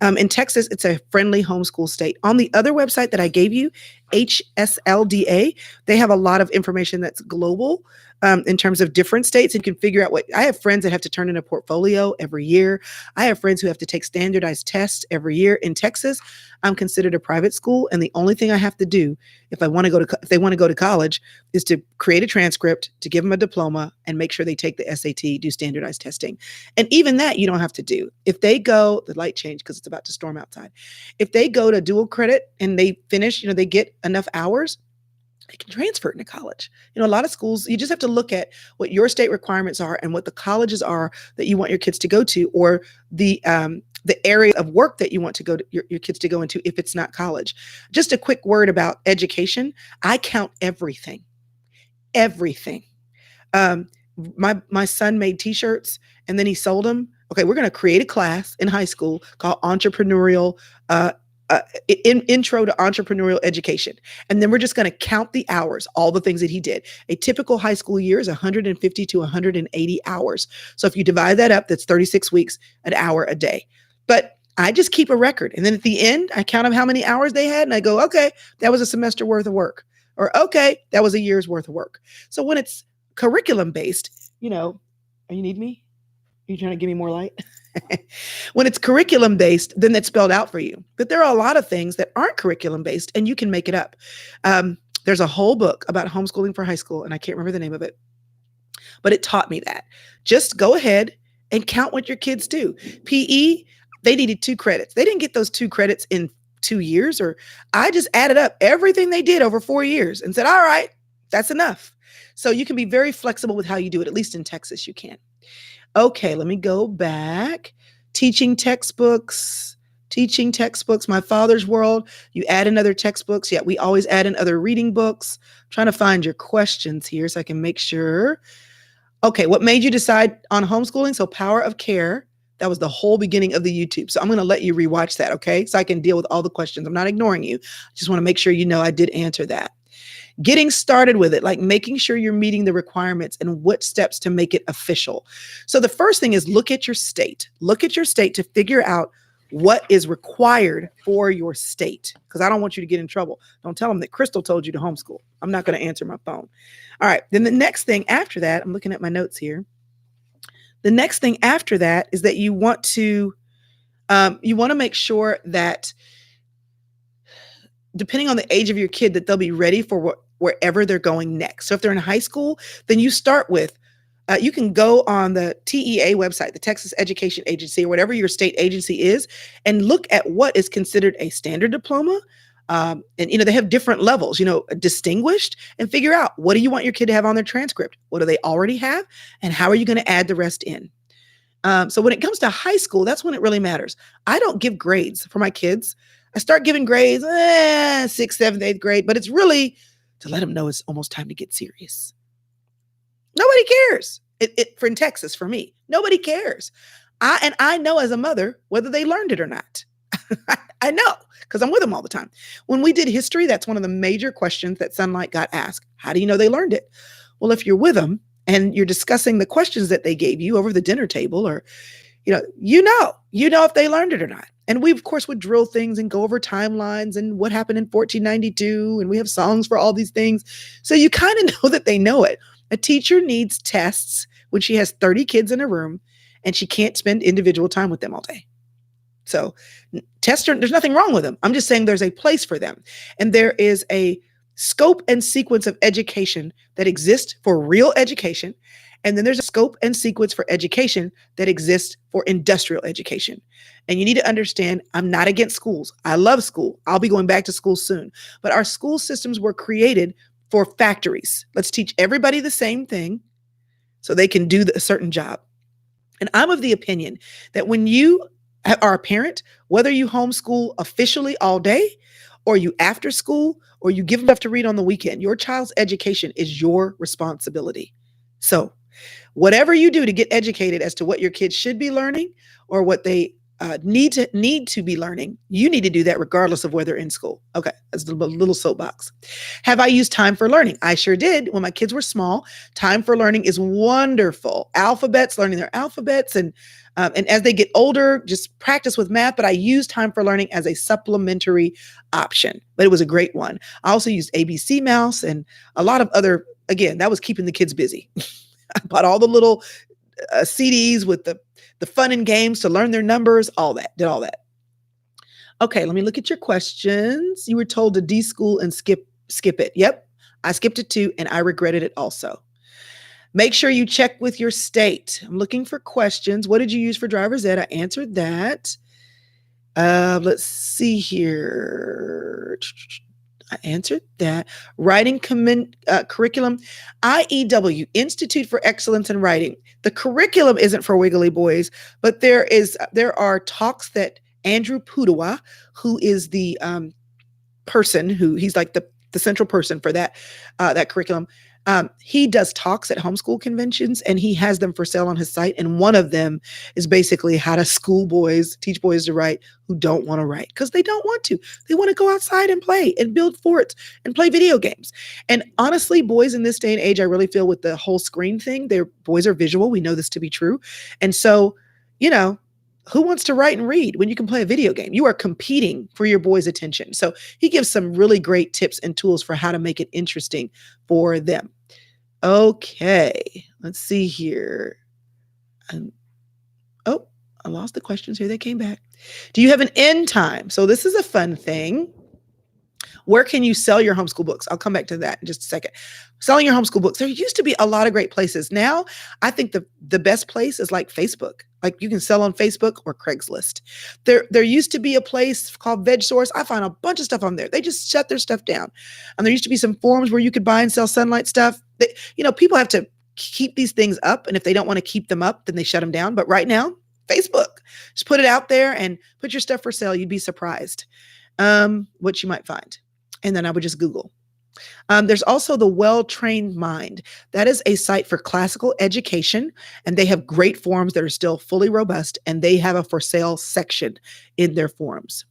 In Texas, it's a friendly homeschool state. On the other website that I gave you, HSLDA, they have a lot of information that's global in terms of different states. And you can figure out I have friends that have to turn in a portfolio every year. I have friends who have to take standardized tests every year. In Texas, I'm considered a private school. And the only thing I have to do if they want to go to college is to create a transcript, to give them a diploma and make sure they take the SAT, do standardized testing. And even that you don't have to do. If they go, the light changed because it's about to storm outside. If they go to dual credit and they finish, they get enough hours, they can transfer it into college. A lot of schools, you just have to look at what your state requirements are and what the colleges are that you want your kids to go to, or the area of work that you want to go to your kids to go into if it's not college. Just a quick word about education. I count everything. My son made t-shirts and then he sold them. Okay, we're going to create a class in high school called entrepreneurial intro to entrepreneurial education. And then we're just going to count the hours, all the things that he did. A typical high school year is 150 to 180 hours. So if you divide that up, that's 36 weeks, an hour a day. But I just keep a record. And then at the end, I count up how many hours they had. And I go, okay, that was a semester worth of work. Or, okay, that was a year's worth of work. So when it's curriculum based, oh, you need me? Are you trying to give me more light? When it's curriculum based, then that's spelled out for you. But there are a lot of things that aren't curriculum based and you can make it up. There's a whole book about homeschooling for high school, and I can't remember the name of it, but it taught me that. Just go ahead and count what your kids do. PE, they needed 2 credits. They didn't get those 2 credits in 2 years, or I just added up everything they did over 4 years and said, all right, that's enough. So you can be very flexible with how you do it. At least in Texas, you can. Okay, let me go back. Teaching textbooks, my father's world. You add in other textbooks. Yeah, we always add in other reading books. I'm trying to find your questions here so I can make sure. Okay, what made you decide on homeschooling? So Power of Care. That was the whole beginning of the YouTube. So I'm going to let you rewatch that, okay? So I can deal with all the questions. I'm not ignoring you. I just want to make sure you know I did answer that. Getting started with it, like making sure you're meeting the requirements and what steps to make it official. So the first thing is look at your state. Look at your state to figure out what is required for your state, because I don't want you to get in trouble. Don't tell them that Crystal told you to homeschool. I'm not going to answer my phone. All right. Then the next thing after that, I'm looking at my notes here. The next thing after that is that you want to make sure that depending on the age of your kid, that they'll be ready for wherever they're going next. So if they're in high school, then you start with, you can go on the TEA website, the Texas Education Agency, or whatever your state agency is, and look at what is considered a standard diploma. And, they have different levels, distinguished, and figure out, what do you want your kid to have on their transcript? What do they already have? And how are you going to add the rest in? So when it comes to high school, that's when it really matters. I don't give grades for my kids. I start giving grades, 6th, 7th, 8th grade, but it's really to let them know it's almost time to get serious. Nobody cares. For in Texas, for me, nobody cares. I know as a mother whether they learned it or not. I know, because I'm with them all the time. When we did history, that's one of the major questions that Sunlight got asked. How do you know they learned it? Well, if you're with them and you're discussing the questions that they gave you over the dinner table, or you know if they learned it or not. And we, of course, would drill things and go over timelines and what happened in 1492. And we have songs for all these things. So you kind of know that they know it. A teacher needs tests when she has 30 kids in a room and she can't spend individual time with them all day. So there's nothing wrong with them. I'm just saying there's a place for them. And there is a scope and sequence of education that exists for real education. And then there's a scope and sequence for education that exists for industrial education. And you need to understand, I'm not against schools. I love school. I'll be going back to school soon. But our school systems were created for factories. Let's teach everybody the same thing so they can do a certain job. And I'm of the opinion that when you are a parent, whether you homeschool officially all day, or you after school, or you give them stuff to read on the weekend, your child's education is your responsibility. So whatever you do to get educated as to what your kids should be learning or what they need to be learning, you need to do that regardless of whether they're in school. Okay, that's a little soapbox. Have I used time for learning? I sure did. When my kids were small, time for learning is wonderful. Alphabets, learning their alphabets, and as they get older, just practice with math. But I used time for learning as a supplementary option, but it was a great one. I also used ABC Mouse and a lot of other, again, that was keeping the kids busy. I bought all the little CDs with the fun and games to learn their numbers, did all that. Okay, let me look at your questions. You were told to de-school and skip it. Yep, I skipped it too, and I regretted it also. Make sure you check with your state. I'm looking for questions. What did you use for driver's ed? I answered that. Let's see here. I answered that. Writing curriculum, IEW, Institute for Excellence in Writing. The curriculum isn't for wiggly boys, but there are talks that Andrew Pudawa, who is the person he's like the central person for that curriculum. He does talks at homeschool conventions, and he has them for sale on his site. And one of them is basically how to teach boys to write who don't want to write, because they don't want to. They want to go outside and play and build forts and play video games. And honestly, boys in this day and age, I really feel with the whole screen thing, boys are visual. We know this to be true. And so, who wants to write and read when you can play a video game? You are competing for your boys' attention. So he gives some really great tips and tools for how to make it interesting for them. Okay, let's see here. I lost the questions here. They came back. Do you have an end time? So this is a fun thing. Where can you sell your homeschool books? I'll come back to that in just a second. Selling your homeschool books. There used to be a lot of great places. Now, I think the best place is like Facebook. Like you can sell on Facebook or Craigslist. There used to be a place called VegSource. I find a bunch of stuff on there. They just shut their stuff down. And there used to be some forums where you could buy and sell sunlight stuff. People have to keep these things up. And if they don't want to keep them up, then they shut them down. But right now, Facebook, just put it out there and put your stuff for sale. You'd be surprised what you might find. And then I would just Google. There's also the Well-Trained Mind. That is a site for classical education, and they have great forums that are still fully robust, and they have a for sale section in their forums.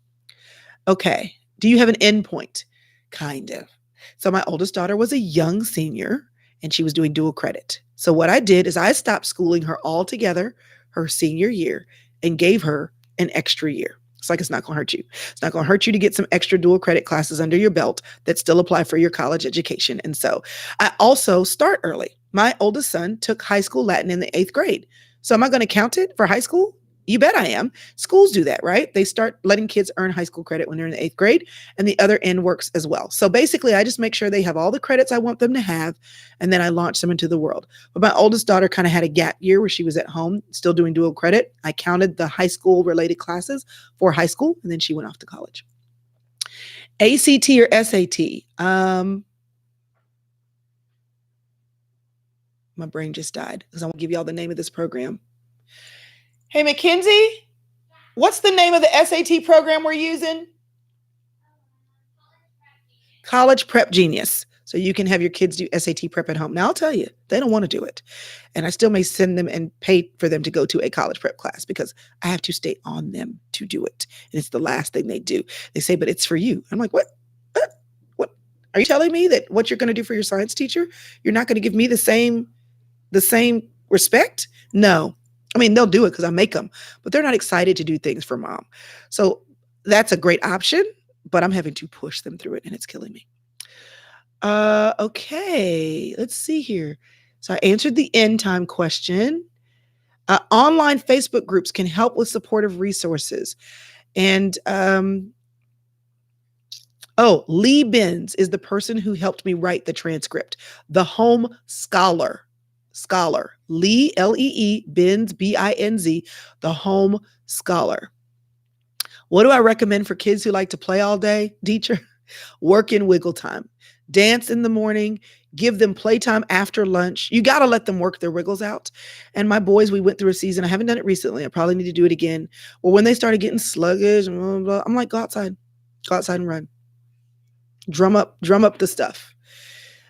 Okay. Do you have an endpoint? Kind of. So my oldest daughter was a young senior, and she was doing dual credit. So what I did is I stopped schooling her altogether her senior year and gave her an extra year. It's like, it's not going to hurt you. It's not going to hurt you to get some extra dual credit classes under your belt that still apply for your college education. And so I also start early. My oldest son took high school Latin in the 8th grade. So am I going to count it for high school? You bet I am. Schools do that, right? They start letting kids earn high school credit when they're in the 8th grade, and the other end works as well. So basically, I just make sure they have all the credits I want them to have, and then I launch them into the world. But my oldest daughter kind of had a gap year where she was at home still doing dual credit. I counted the high school related classes for high school, and then she went off to college. ACT or SAT? My brain just died because I won't give you all the name of this program. Hey, Mackenzie, what's the name of the SAT program we're using? College Prep Genius. So you can have your kids do SAT prep at home. Now, I'll tell you, they don't want to do it. And I still may send them and pay for them to go to a college prep class because I have to stay on them to do it. And it's the last thing they do. They say, but it's for you. I'm like, what? What? Are you telling me that what you're going to do for your science teacher, you're not going to give me the same respect? No. I mean, they'll do it because I make them, but they're not excited to do things for mom. So that's a great option, but I'm having to push them through it and it's killing me. Okay, let's see here. So I answered the end time question. Online Facebook groups can help with supportive resources. And Lee Benz is the person who helped me write the transcript. The Home Scholar. Lee, Lee, Benz, B-I-N-Z, the Home Scholar. What do I recommend for kids who like to play all day, teacher? Work in wiggle time. Dance in the morning. Give them playtime after lunch. You got to let them work their wiggles out. And my boys, we went through a season. I haven't done it recently. I probably need to do it again. Well, when they started getting sluggish, blah, blah, blah, I'm like, go outside and run. Drum up the stuff.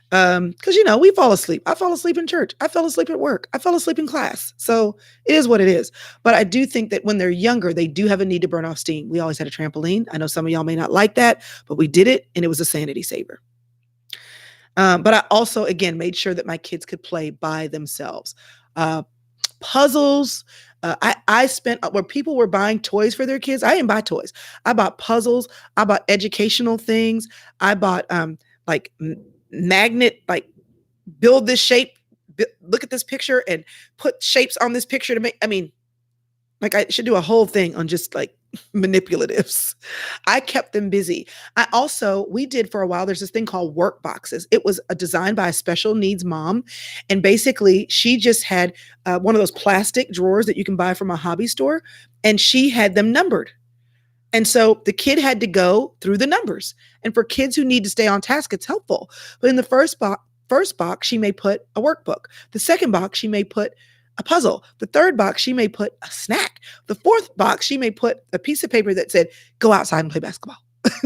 Because, we fall asleep. I fall asleep in church. I fell asleep at work. I fell asleep in class. So it is what it is. But I do think that when they're younger, they do have a need to burn off steam. We always had a trampoline. I know some of y'all may not like that, but we did it and it was a sanity saver. But I also, again, made sure that my kids could play by themselves. Puzzles. I spent where people were buying toys for their kids. I didn't buy toys. I bought puzzles. I bought educational things. I bought magnet, build this shape, look at this picture and put shapes on this picture to make, I should do a whole thing on just manipulatives. I kept them busy. We did for a while, there's this thing called work boxes. It was designed by a special needs mom. And basically she just had one of those plastic drawers that you can buy from a hobby store. And she had them numbered. And so the kid had to go through the numbers. And for kids who need to stay on task, it's helpful. But in the first box, she may put a workbook. The second box, she may put a puzzle. The third box, she may put a snack. The fourth box, she may put a piece of paper that said, go outside and play basketball.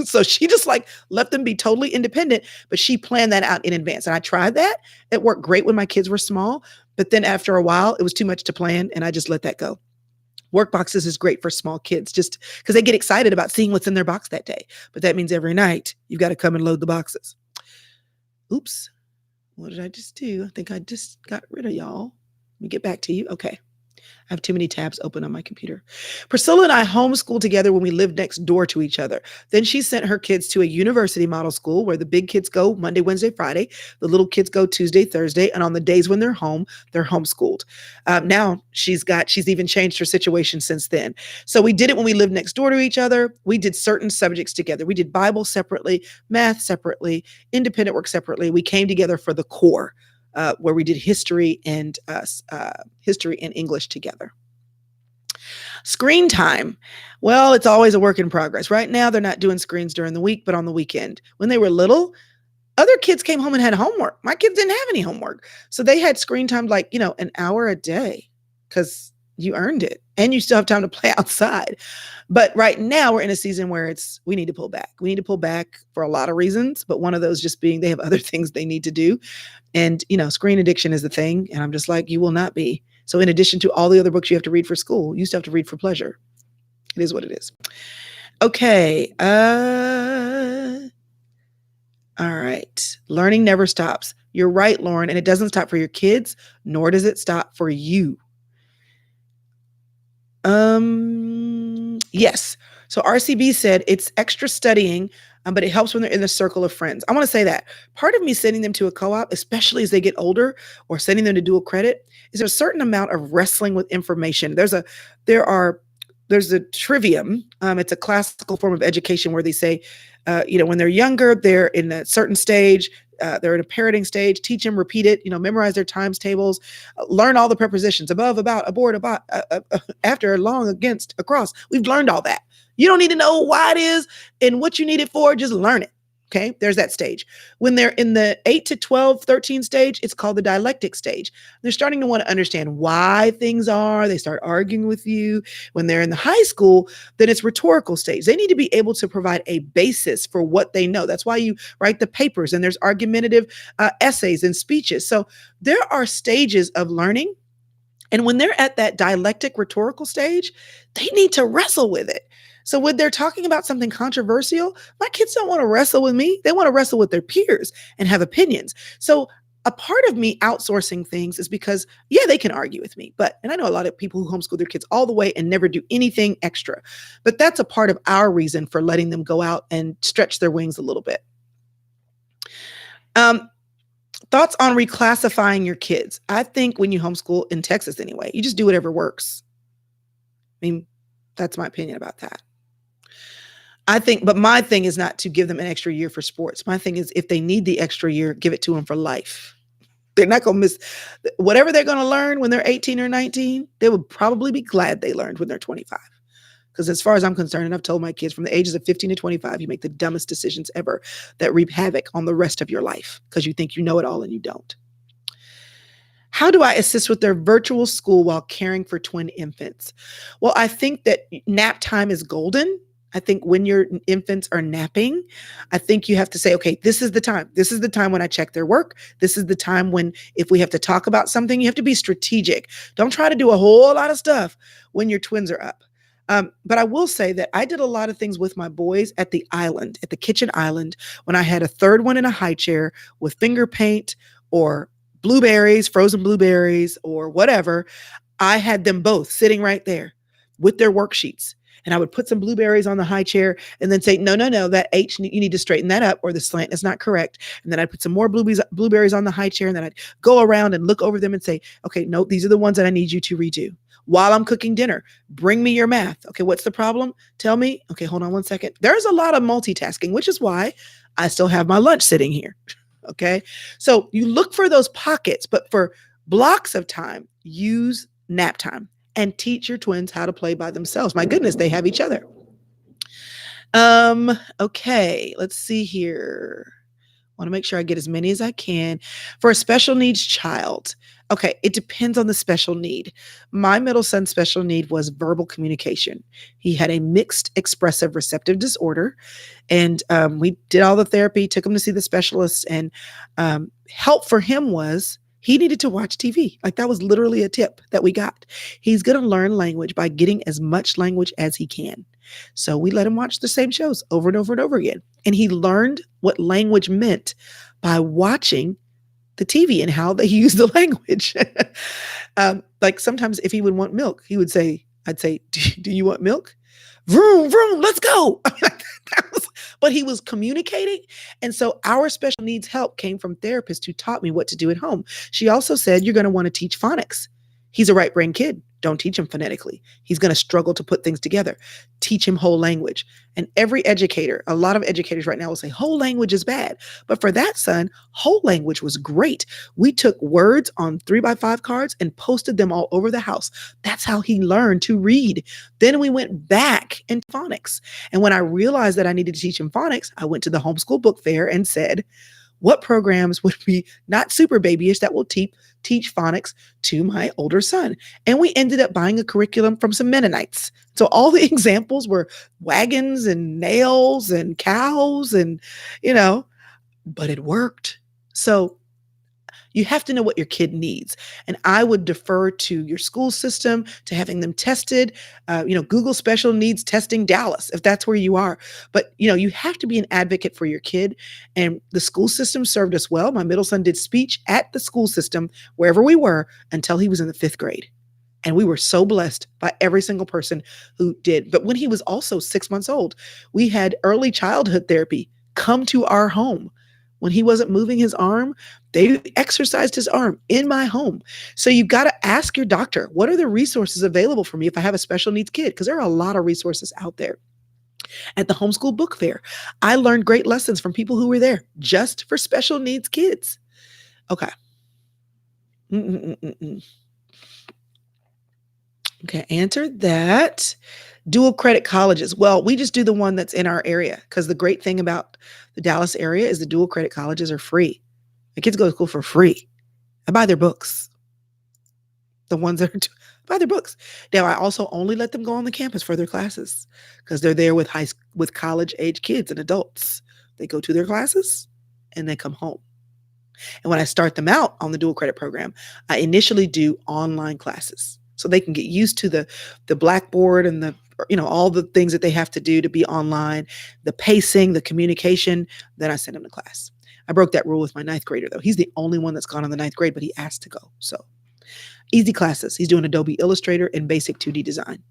So she just let them be totally independent, but she planned that out in advance. And I tried that. It worked great when my kids were small. But then after a while, it was too much to plan. And I just let that go. Work boxes is great for small kids just because they get excited about seeing what's in their box that day. But that means every night you've got to come and load the boxes. Oops. What did I just do? I think I just got rid of y'all. Let me get back to you. Okay. I have too many tabs open on my computer. Priscilla and I homeschooled together when we lived next door to each other. Then she sent her kids to a university model school where the big kids go Monday, Wednesday, Friday. The little kids go Tuesday, Thursday. And on the days when they're home, they're homeschooled. Now she's even changed her situation since then. So we did it when we lived next door to each other. We did certain subjects together. We did Bible separately, math separately, independent work separately. We came together for the core. Where we did history and English together. Screen time. Well, it's always a work in progress. Right now, they're not doing screens during the week, but on the weekend. When they were little, other kids came home and had homework. My kids didn't have any homework. So they had screen time like, an hour a day because you earned it and you still have time to play outside. But right now we're in a season where we need to pull back. We need to pull back for a lot of reasons, but one of those just being they have other things they need to do. And, screen addiction is the thing. And I'm just like, you will not be. So in addition to all the other books you have to read for school, you still have to read for pleasure. It is what it is. Okay. All right. Learning never stops. You're right, Lauren. And it doesn't stop for your kids, nor does it stop for you. Yes. So RCB said it's extra studying, but it helps when they're in the circle of friends. I want to say that part of me sending them to a co-op, especially as they get older, or sending them to dual credit, is there's a certain amount of wrestling with information. There's a trivium. It's a classical form of education where they say, when they're younger, they're in a certain stage, they're in a parroting stage, teach them, repeat it, memorize their times tables, learn all the prepositions, above, about, aboard, about, after, long, against, across. We've learned all that. You don't need to know why it is and what you need it for. Just learn it. Okay, there's that stage. When they're in the 8 to 12, 13 stage, it's called the dialectic stage. They're starting to want to understand why things are. They start arguing with you. When they're in the high school, then it's rhetorical stage. They need to be able to provide a basis for what they know. That's why you write the papers and there's argumentative essays and speeches. So there are stages of learning. And when they're at that dialectic rhetorical stage, they need to wrestle with it. So when they're talking about something controversial, my kids don't want to wrestle with me. They want to wrestle with their peers and have opinions. So a part of me outsourcing things is because, they can argue with me. And I know a lot of people who homeschool their kids all the way and never do anything extra. But that's a part of our reason for letting them go out and stretch their wings a little bit. Thoughts on reclassifying your kids. I think when you homeschool in Texas anyway, you just do whatever works. I mean, that's my opinion about that. But my thing is not to give them an extra year for sports. My thing is if they need the extra year, give it to them for life. They're not going to miss whatever they're going to learn when they're 18 or 19. They would probably be glad they learned when they're 25. Because as far as I'm concerned, and I've told my kids from the ages of 15 to 25, you make the dumbest decisions ever that reap havoc on the rest of your life because you think you know it all and you don't. How do I assist with their virtual school while caring for twin infants? Well, I think that nap time is golden. I think when your infants are napping, I think you have to say, okay, this is the time. This is the time when I check their work. This is the time when, if we have to talk about something, you have to be strategic. Don't try to do a whole lot of stuff when your twins are up. But I will say that I did a lot of things with my boys at the island, at the kitchen island, when I had a third one in a high chair with finger paint or blueberries, frozen blueberries or whatever. I had them both sitting right there with their worksheets. And I would put some blueberries on the high chair and then say, no, that H, you need to straighten that up or the slant is not correct. And then I'd put some more blueberries on the high chair and then I'd go around and look over them and say, okay, no, these are the ones that I need you to redo. While I'm cooking dinner, bring me your math. Okay, what's the problem? Tell me. Okay, hold on one second. There's a lot of multitasking, which is why I still have my lunch sitting here. Okay, so you look for those pockets, but for blocks of time, use nap time and teach your twins how to play by themselves. My goodness, they have each other. Okay, let's see here. Want to make sure I get as many as I can. For a special needs child, okay, it depends on the special need. My middle son's special need was verbal communication. He had a mixed expressive receptive disorder, and we did all the therapy, took him to see the specialist, and help for him was he needed to watch TV. Like that was literally a tip that we got. He's going to learn language by getting as much language as he can. So we let him watch the same shows over and over and over again. And he learned what language meant by watching the TV and how they use the language. Like sometimes if he would want milk, I'd say, do you want milk? Vroom, vroom, let's go. But he was communicating. And so our special needs help came from therapists who taught me what to do at home. She also said, you're going to want to teach phonics. He's a right brain kid. Don't teach him phonetically. He's going to struggle to put things together. Teach him whole language. And every educator, a lot of educators right now will say whole language is bad. But for that son, whole language was great. We took words on 3x5 cards and posted them all over the house. That's how he learned to read. Then we went back in phonics. And when I realized that I needed to teach him phonics, I went to the homeschool book fair and said, what programs would be not super babyish that will teach phonics to my older son? And we ended up buying a curriculum from some Mennonites. So all the examples were wagons and nails and cows and, but it worked. So you have to know what your kid needs. And I would defer to your school system, to having them tested, Google special needs testing Dallas, if that's where you are. But, you have to be an advocate for your kid. And the school system served us well. My middle son did speech at the school system, wherever we were, until he was in the 5th grade. And we were so blessed by every single person who did. But when he was also 6 months old, we had early childhood therapy come to our home. When he wasn't moving his arm, they exercised his arm in my home. So you've got to ask your doctor, what are the resources available for me if I have a special needs kid? Because there are a lot of resources out there. At the homeschool book fair, I learned great lessons from people who were there just for special needs kids. Okay. Okay, answer that. Dual credit colleges. Well, we just do the one that's in our area because the great thing about the Dallas area is the dual credit colleges are free. The kids go to school for free. I buy their books. The ones that are buy their books. Now, I also only let them go on the campus for their classes because they're there with college age kids and adults. They go to their classes and they come home. And when I start them out on the dual credit program, I initially do online classes so they can get used to the Blackboard and all the things that they have to do to be online, the pacing, the communication. Then I send them to class. I broke that rule with my 9th grader, though. He's the only one that's gone in the 9th grade, but he asked to go. So easy classes. He's doing Adobe Illustrator and basic 2D design.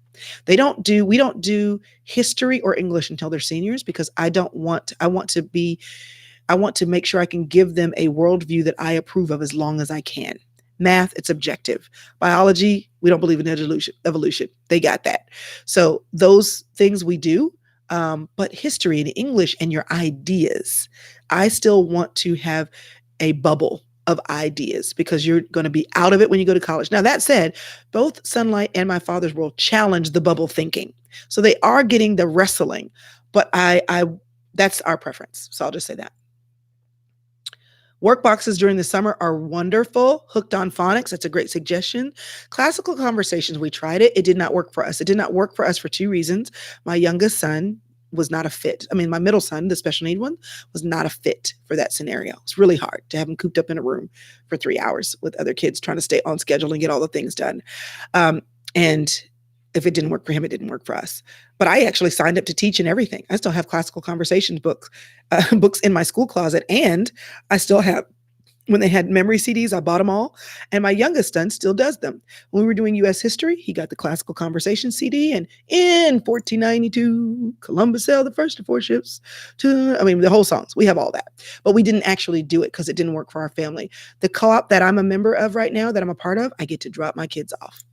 We don't do history or English until they're seniors because I want to make sure I can give them a worldview that I approve of as long as I can. Math, it's objective. Biology, we don't believe in evolution. They got that. So those things we do, but history and English and your ideas, I still want to have a bubble of ideas because you're going to be out of it when you go to college. Now, that said, both Sunlight and My Father's World challenge the bubble thinking. So they are getting the wrestling, but that's our preference. So I'll just say that. Work boxes during the summer are wonderful. Hooked on Phonics, that's a great suggestion. Classical Conversations, we tried it. It did not work for us. It did not work for us for 2 reasons. My youngest son was not a fit. My middle son, the special need one, was not a fit for that scenario. It's really hard to have him cooped up in a room for 3 hours with other kids trying to stay on schedule and get all the things done. And if it didn't work for him, it didn't work for us. But I actually signed up to teach and everything. I still have Classical Conversations books in my school closet. And I still have, when they had memory CDs, I bought them all. And my youngest son still does them. When we were doing U.S. history, he got the Classical Conversations CD. And in 1492, Columbus sailed the first of 4 ships the whole songs. We have all that. But we didn't actually do it because it didn't work for our family. The co-op that I'm a member of right now, that I'm a part of, I get to drop my kids off.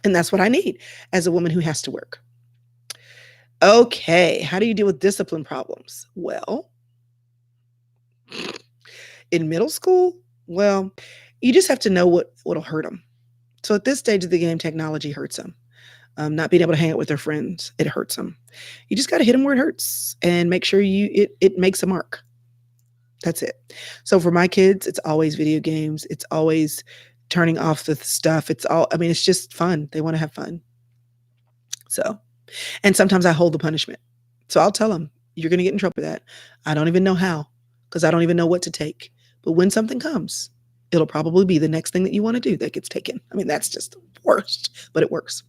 And that's what I need as a woman who has to work. Okay, how do you deal with discipline problems? Well, in middle school, you just have to know what'll hurt them. So at this stage of the game, technology hurts them. Not being able to hang out with their friends, it hurts them. You just got to hit them where it hurts and make sure it makes a mark. That's it. So for my kids, it's always video games. It's always turning off the stuff. It's just fun. They want to have fun. So, and sometimes I hold the punishment. So I'll tell them, you're going to get in trouble for that. I don't even know how, because I don't even know what to take. But when something comes, it'll probably be the next thing that you want to do that gets taken. That's just the worst, but it works.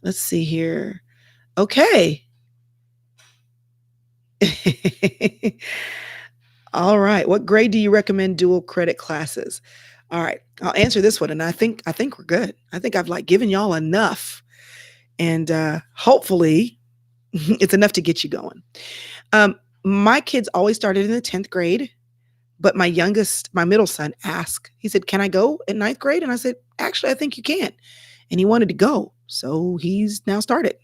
Let's see here. Okay. All right. What grade do you recommend dual credit classes? All right. I'll answer this one. And I think we're good. I think I've given y'all enough. And hopefully it's enough to get you going. My kids always started in the 10th grade, but my middle son asked, he said, can I go in 9th grade? And I said, actually, I think you can. And he wanted to go. So he's now started.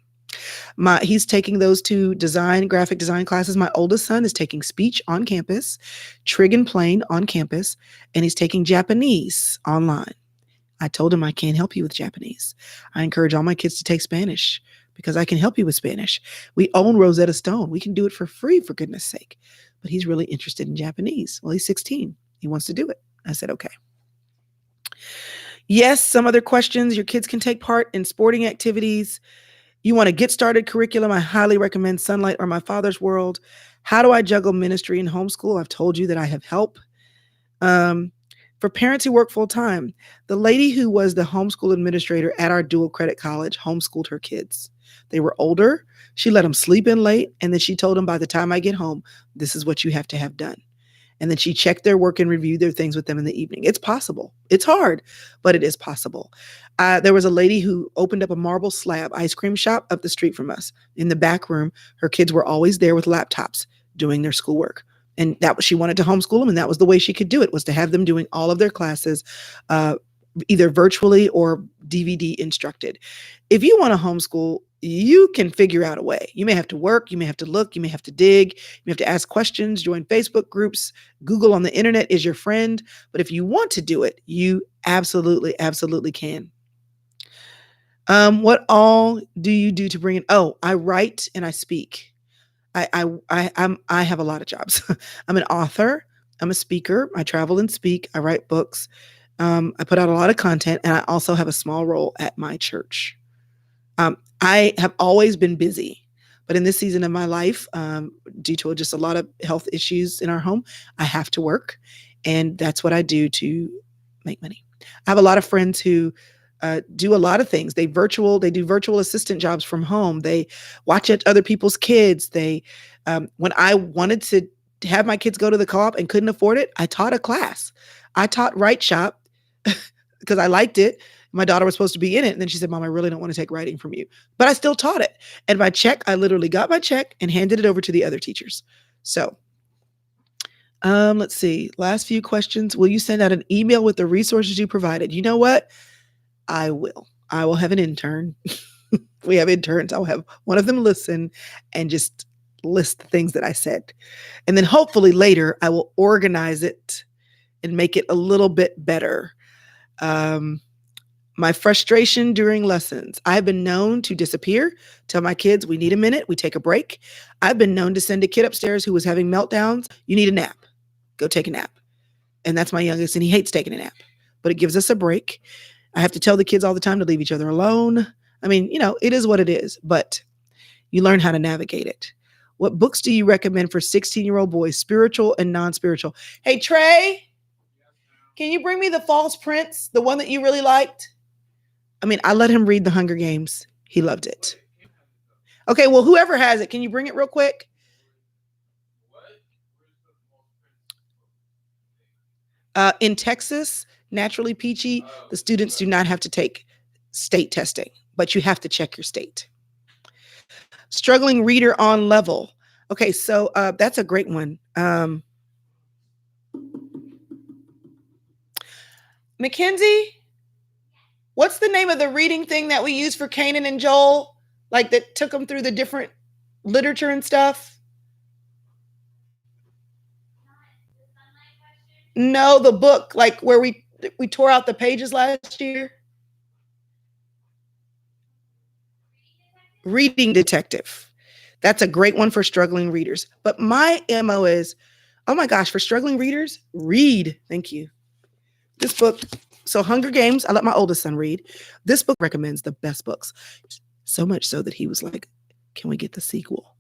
He's taking those two graphic design classes. My oldest son is taking speech on campus, trig and plane on campus, and he's taking Japanese online. I told him I can't help you with Japanese. I encourage all my kids to take Spanish because I can help you with Spanish. We own Rosetta Stone. We can do it for free, for goodness sake. But he's really interested in Japanese. Well, he's 16. He wants to do it. I said, okay. Yes, some other questions. Your kids can take part in sporting activities. You want to get started curriculum, I highly recommend Sunlight or My Father's World. How do I juggle ministry and homeschool? I've told you that I have help. For parents who work full time, the lady who was the homeschool administrator at our dual credit college homeschooled her kids. They were older. She let them sleep in late. And then she told them, by the time I get home, this is what you have to have done. And then she checked their work and reviewed their things with them in the evening. It's possible. It's hard, but it is possible. There was a lady who opened up a marble slab ice cream shop up the street from us. In the back room, her kids were always there with laptops doing their schoolwork. And she wanted to homeschool them, and that was the way she could do it, was to have them doing all of their classes either virtually or DVD instructed. If you want to homeschool, you can figure out a way. You may have to work, you may have to look, you may have to dig, you may have to ask questions, join Facebook groups, Google on the internet is your friend. But if you want to do it, you absolutely, absolutely can. What all do you do to bring in? Oh, I write and I speak. I have a lot of jobs. I'm an author. I'm a speaker. I travel and speak. I write books. I put out a lot of content, and I also have a small role at my church. I have always been busy, but in this season of my life, due to just a lot of health issues in our home, I have to work, and that's what I do to make money. I have a lot of friends who do a lot of things. They do virtual assistant jobs from home. They watch other people's kids. When I wanted to have my kids go to the co-op and couldn't afford it, I taught a class. I taught Write Shop because I liked it. My daughter was supposed to be in it. And then she said, Mom, I really don't want to take writing from you. But I still taught it. And my check, I literally got my check and handed it over to the other teachers. So let's see. Last few questions. Will you send out an email with the resources you provided? You know what? I will. I will have an intern. We have interns. I'll have one of them listen and just list the things that I said. And then hopefully later I will organize it and make it a little bit better. My frustration during lessons. I've been known to disappear, tell my kids, we need a minute, we take a break. I've been known to send a kid upstairs who was having meltdowns. You need a nap. Go take a nap. And that's my youngest, and he hates taking a nap. But it gives us a break. I have to tell the kids all the time to leave each other alone. I mean, it is what it is, but you learn how to navigate it. What books do you recommend for 16-year-old boys, spiritual and non-spiritual? Hey, Trey, can you bring me the False Prince, the one that you really liked? I let him read The Hunger Games. He loved it. Okay, well, whoever has it, can you bring it real quick? In Texas, Naturally Peachy, the students do not have to take state testing, but you have to check your state. Struggling reader on level. Okay, so that's a great one. Mackenzie, what's the name of the reading thing that we use for Kanan and Joel? Like that took them through the different literature and stuff? No, the book, like where we tore out the pages last year. Reading Detective. That's a great one for struggling readers. But my MO is, oh my gosh, for struggling readers, read. Thank you. This book, so Hunger Games, I let my oldest son read. This book recommends the best books. So much so that he was like, can we get the sequel?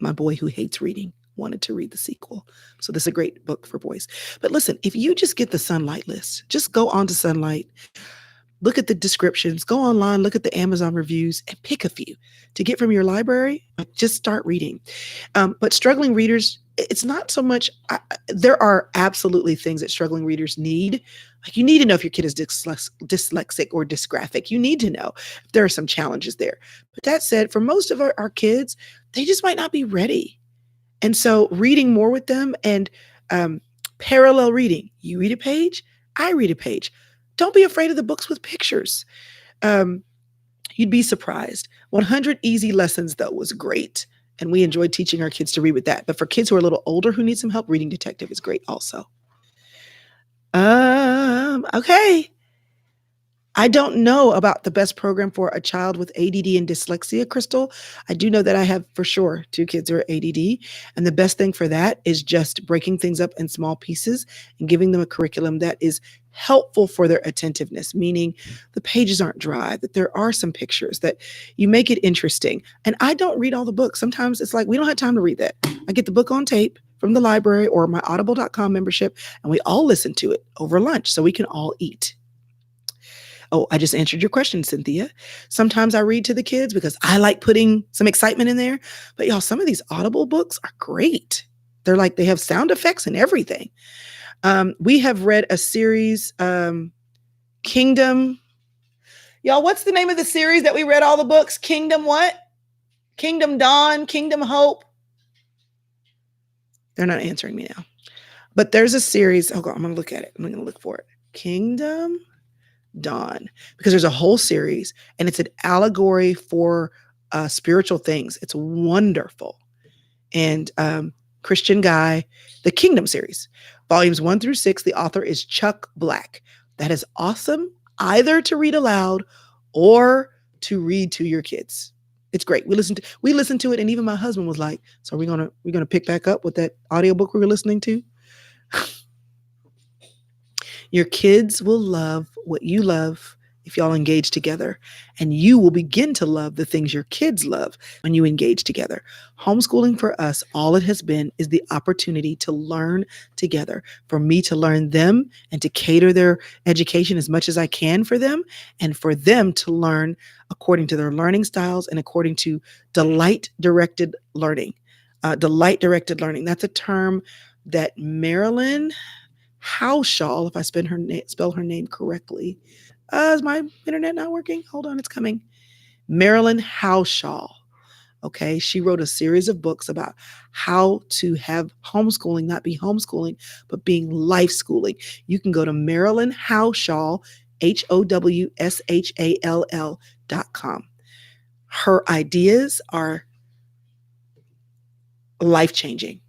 My boy who hates reading wanted to read the sequel. So this is a great book for boys. But listen, if you just get the Sunlight list, just go on to Sunlight, look at the descriptions, go online, look at the Amazon reviews, and pick a few to get from your library. Just start reading. But struggling readers, it's not so much, there are absolutely things that struggling readers need. Like you need to know if your kid is dyslexic or dysgraphic. You need to know if there are some challenges there. But that said, for most of our kids, they just might not be ready. And so reading more with them and parallel reading. You read a page, I read a page. Don't be afraid of the books with pictures. You'd be surprised. 100 Easy Lessons, though, was great. And we enjoyed teaching our kids to read with that. But for kids who are a little older who need some help, Reading Detective is great also. Okay. I don't know about the best program for a child with ADD and dyslexia, Crystal. I do know that I have for sure 2 kids who are ADD. And the best thing for that is just breaking things up in small pieces and giving them a curriculum that is helpful for their attentiveness, meaning the pages aren't dry, that there are some pictures, that you make it interesting. And I don't read all the books. Sometimes it's like, we don't have time to read that. I get the book on tape from the library or my audible.com membership, and we all listen to it over lunch so we can all eat. Oh, I just answered your question, Cynthia. Sometimes I read to the kids because I like putting some excitement in there. But y'all, some of these Audible books are great. They're like, they have sound effects and everything. We have read a series, Kingdom. Y'all, what's the name of the series that we read all the books? Kingdom what? Kingdom Dawn, Kingdom Hope. They're not answering me now. But there's a series. Oh, God, I'm going to look at it. I'm going to look for it. Kingdom Dawn, because there's a whole series and it's an allegory for spiritual things. It's wonderful. And Christian guy, the Kingdom series, volumes 1 through 6, the author is Chuck Black. That is awesome, either to read aloud or to read to your kids. It's great. We listened to it, and even my husband was like, so we're gonna pick back up with that audiobook we were listening to. Your kids will love what you love if y'all engage together, and you will begin to love the things your kids love when you engage together. Homeschooling for us, all it has been is the opportunity to learn together, for me to learn them and to cater their education as much as I can for them, and for them to learn according to their learning styles and according to delight-directed learning. Delight-directed learning, that's a term that Marilyn Howeschall, if I spell her name correctly. Is my internet not working? Hold on, it's coming. Marilyn Howeschall. Okay, she wrote a series of books about how to have homeschooling not be homeschooling, but being life schooling. You can go to Marilyn Howeschall, HOWSHALL.com. Her ideas are life-changing.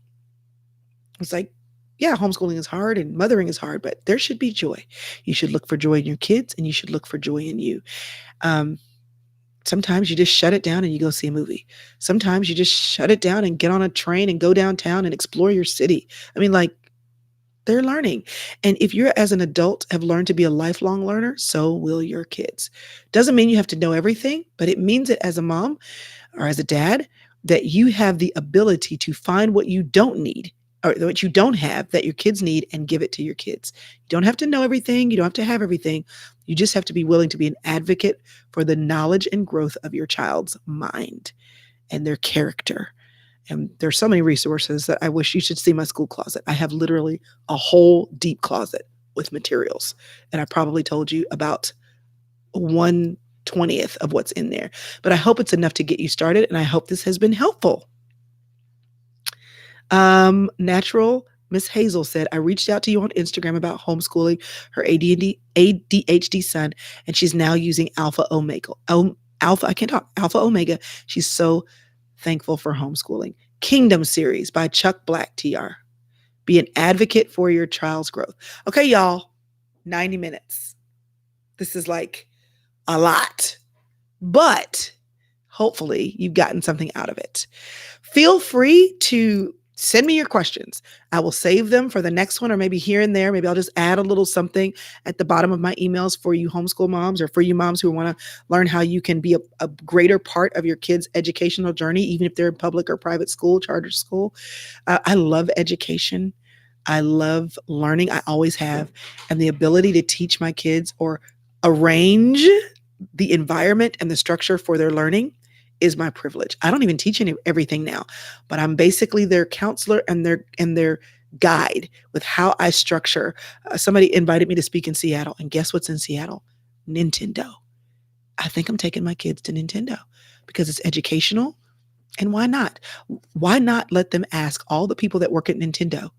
It's like, yeah, homeschooling is hard and mothering is hard, but there should be joy. You should look for joy in your kids, and you should look for joy in you. Sometimes you just shut it down and you go see a movie. Sometimes you just shut it down and get on a train and go downtown and explore your city. I mean, like, they're learning. And if you're, as an adult, have learned to be a lifelong learner, so will your kids. Doesn't mean you have to know everything, but it means that as a mom or as a dad, that you have the ability to find what you don't need, or what you don't have that your kids need, and give it to your kids. You don't have to know everything. You don't have to have everything. You just have to be willing to be an advocate for the knowledge and growth of your child's mind and their character. And there's so many resources that I wish you should see my school closet. I have literally a whole deep closet with materials. And I probably told you about 1/20th of what's in there. But I hope it's enough to get you started. And I hope this has been helpful. Natural Miss Hazel said, I reached out to you on Instagram about homeschooling her ADHD son, and she's now using Alpha Omega. Alpha Omega. She's so thankful for homeschooling. Kingdom series by Chuck Black, TR. Be an advocate for your child's growth. Okay, y'all, 90 minutes. This is like a lot, but hopefully you've gotten something out of it. Feel free to send me your questions. I will save them for the next one, or maybe here and there. Maybe I'll just add a little something at the bottom of my emails for you homeschool moms, or for you moms who want to learn how you can be a greater part of your kids' educational journey, even if they're in public or private school, charter school. I love education. I love learning. I always have. And the ability to teach my kids or arrange the environment and the structure for their learning is my privilege. I don't even teach everything now, but I'm basically their counselor and their guide with how I structure. Somebody invited me to speak in Seattle, and guess what's in Seattle? Nintendo. I think I'm taking my kids to Nintendo because it's educational. And why not? Why not let them ask all the people that work at Nintendo,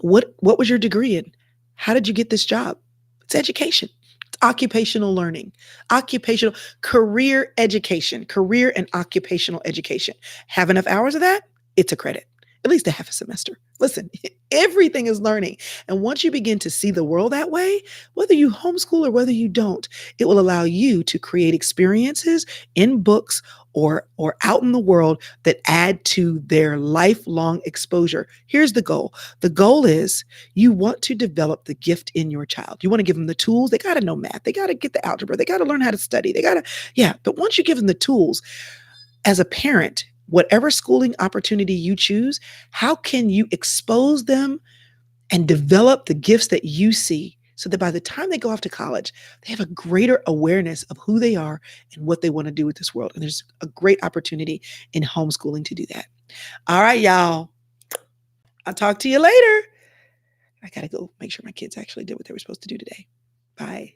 what was your degree in? How did you get this job? It's education. It's occupational learning, occupational career education, career and occupational education. Have enough hours of that? It's a credit, at least a half a semester. Listen, everything is learning. And once you begin to see the world that way, whether you homeschool or whether you don't, it will allow you to create experiences in books or out in the world that add to their lifelong exposure. Here's the goal. The goal is you want to develop the gift in your child. You want to give them the tools. They got to know math. They got to get the algebra. They got to learn how to study. They got to, yeah. But once you give them the tools, as a parent, whatever schooling opportunity you choose, how can you expose them and develop the gifts that you see so that by the time they go off to college, they have a greater awareness of who they are and what they want to do with this world. And there's a great opportunity in homeschooling to do that. All right, y'all. I'll talk to you later. I got to go make sure my kids actually did what they were supposed to do today. Bye.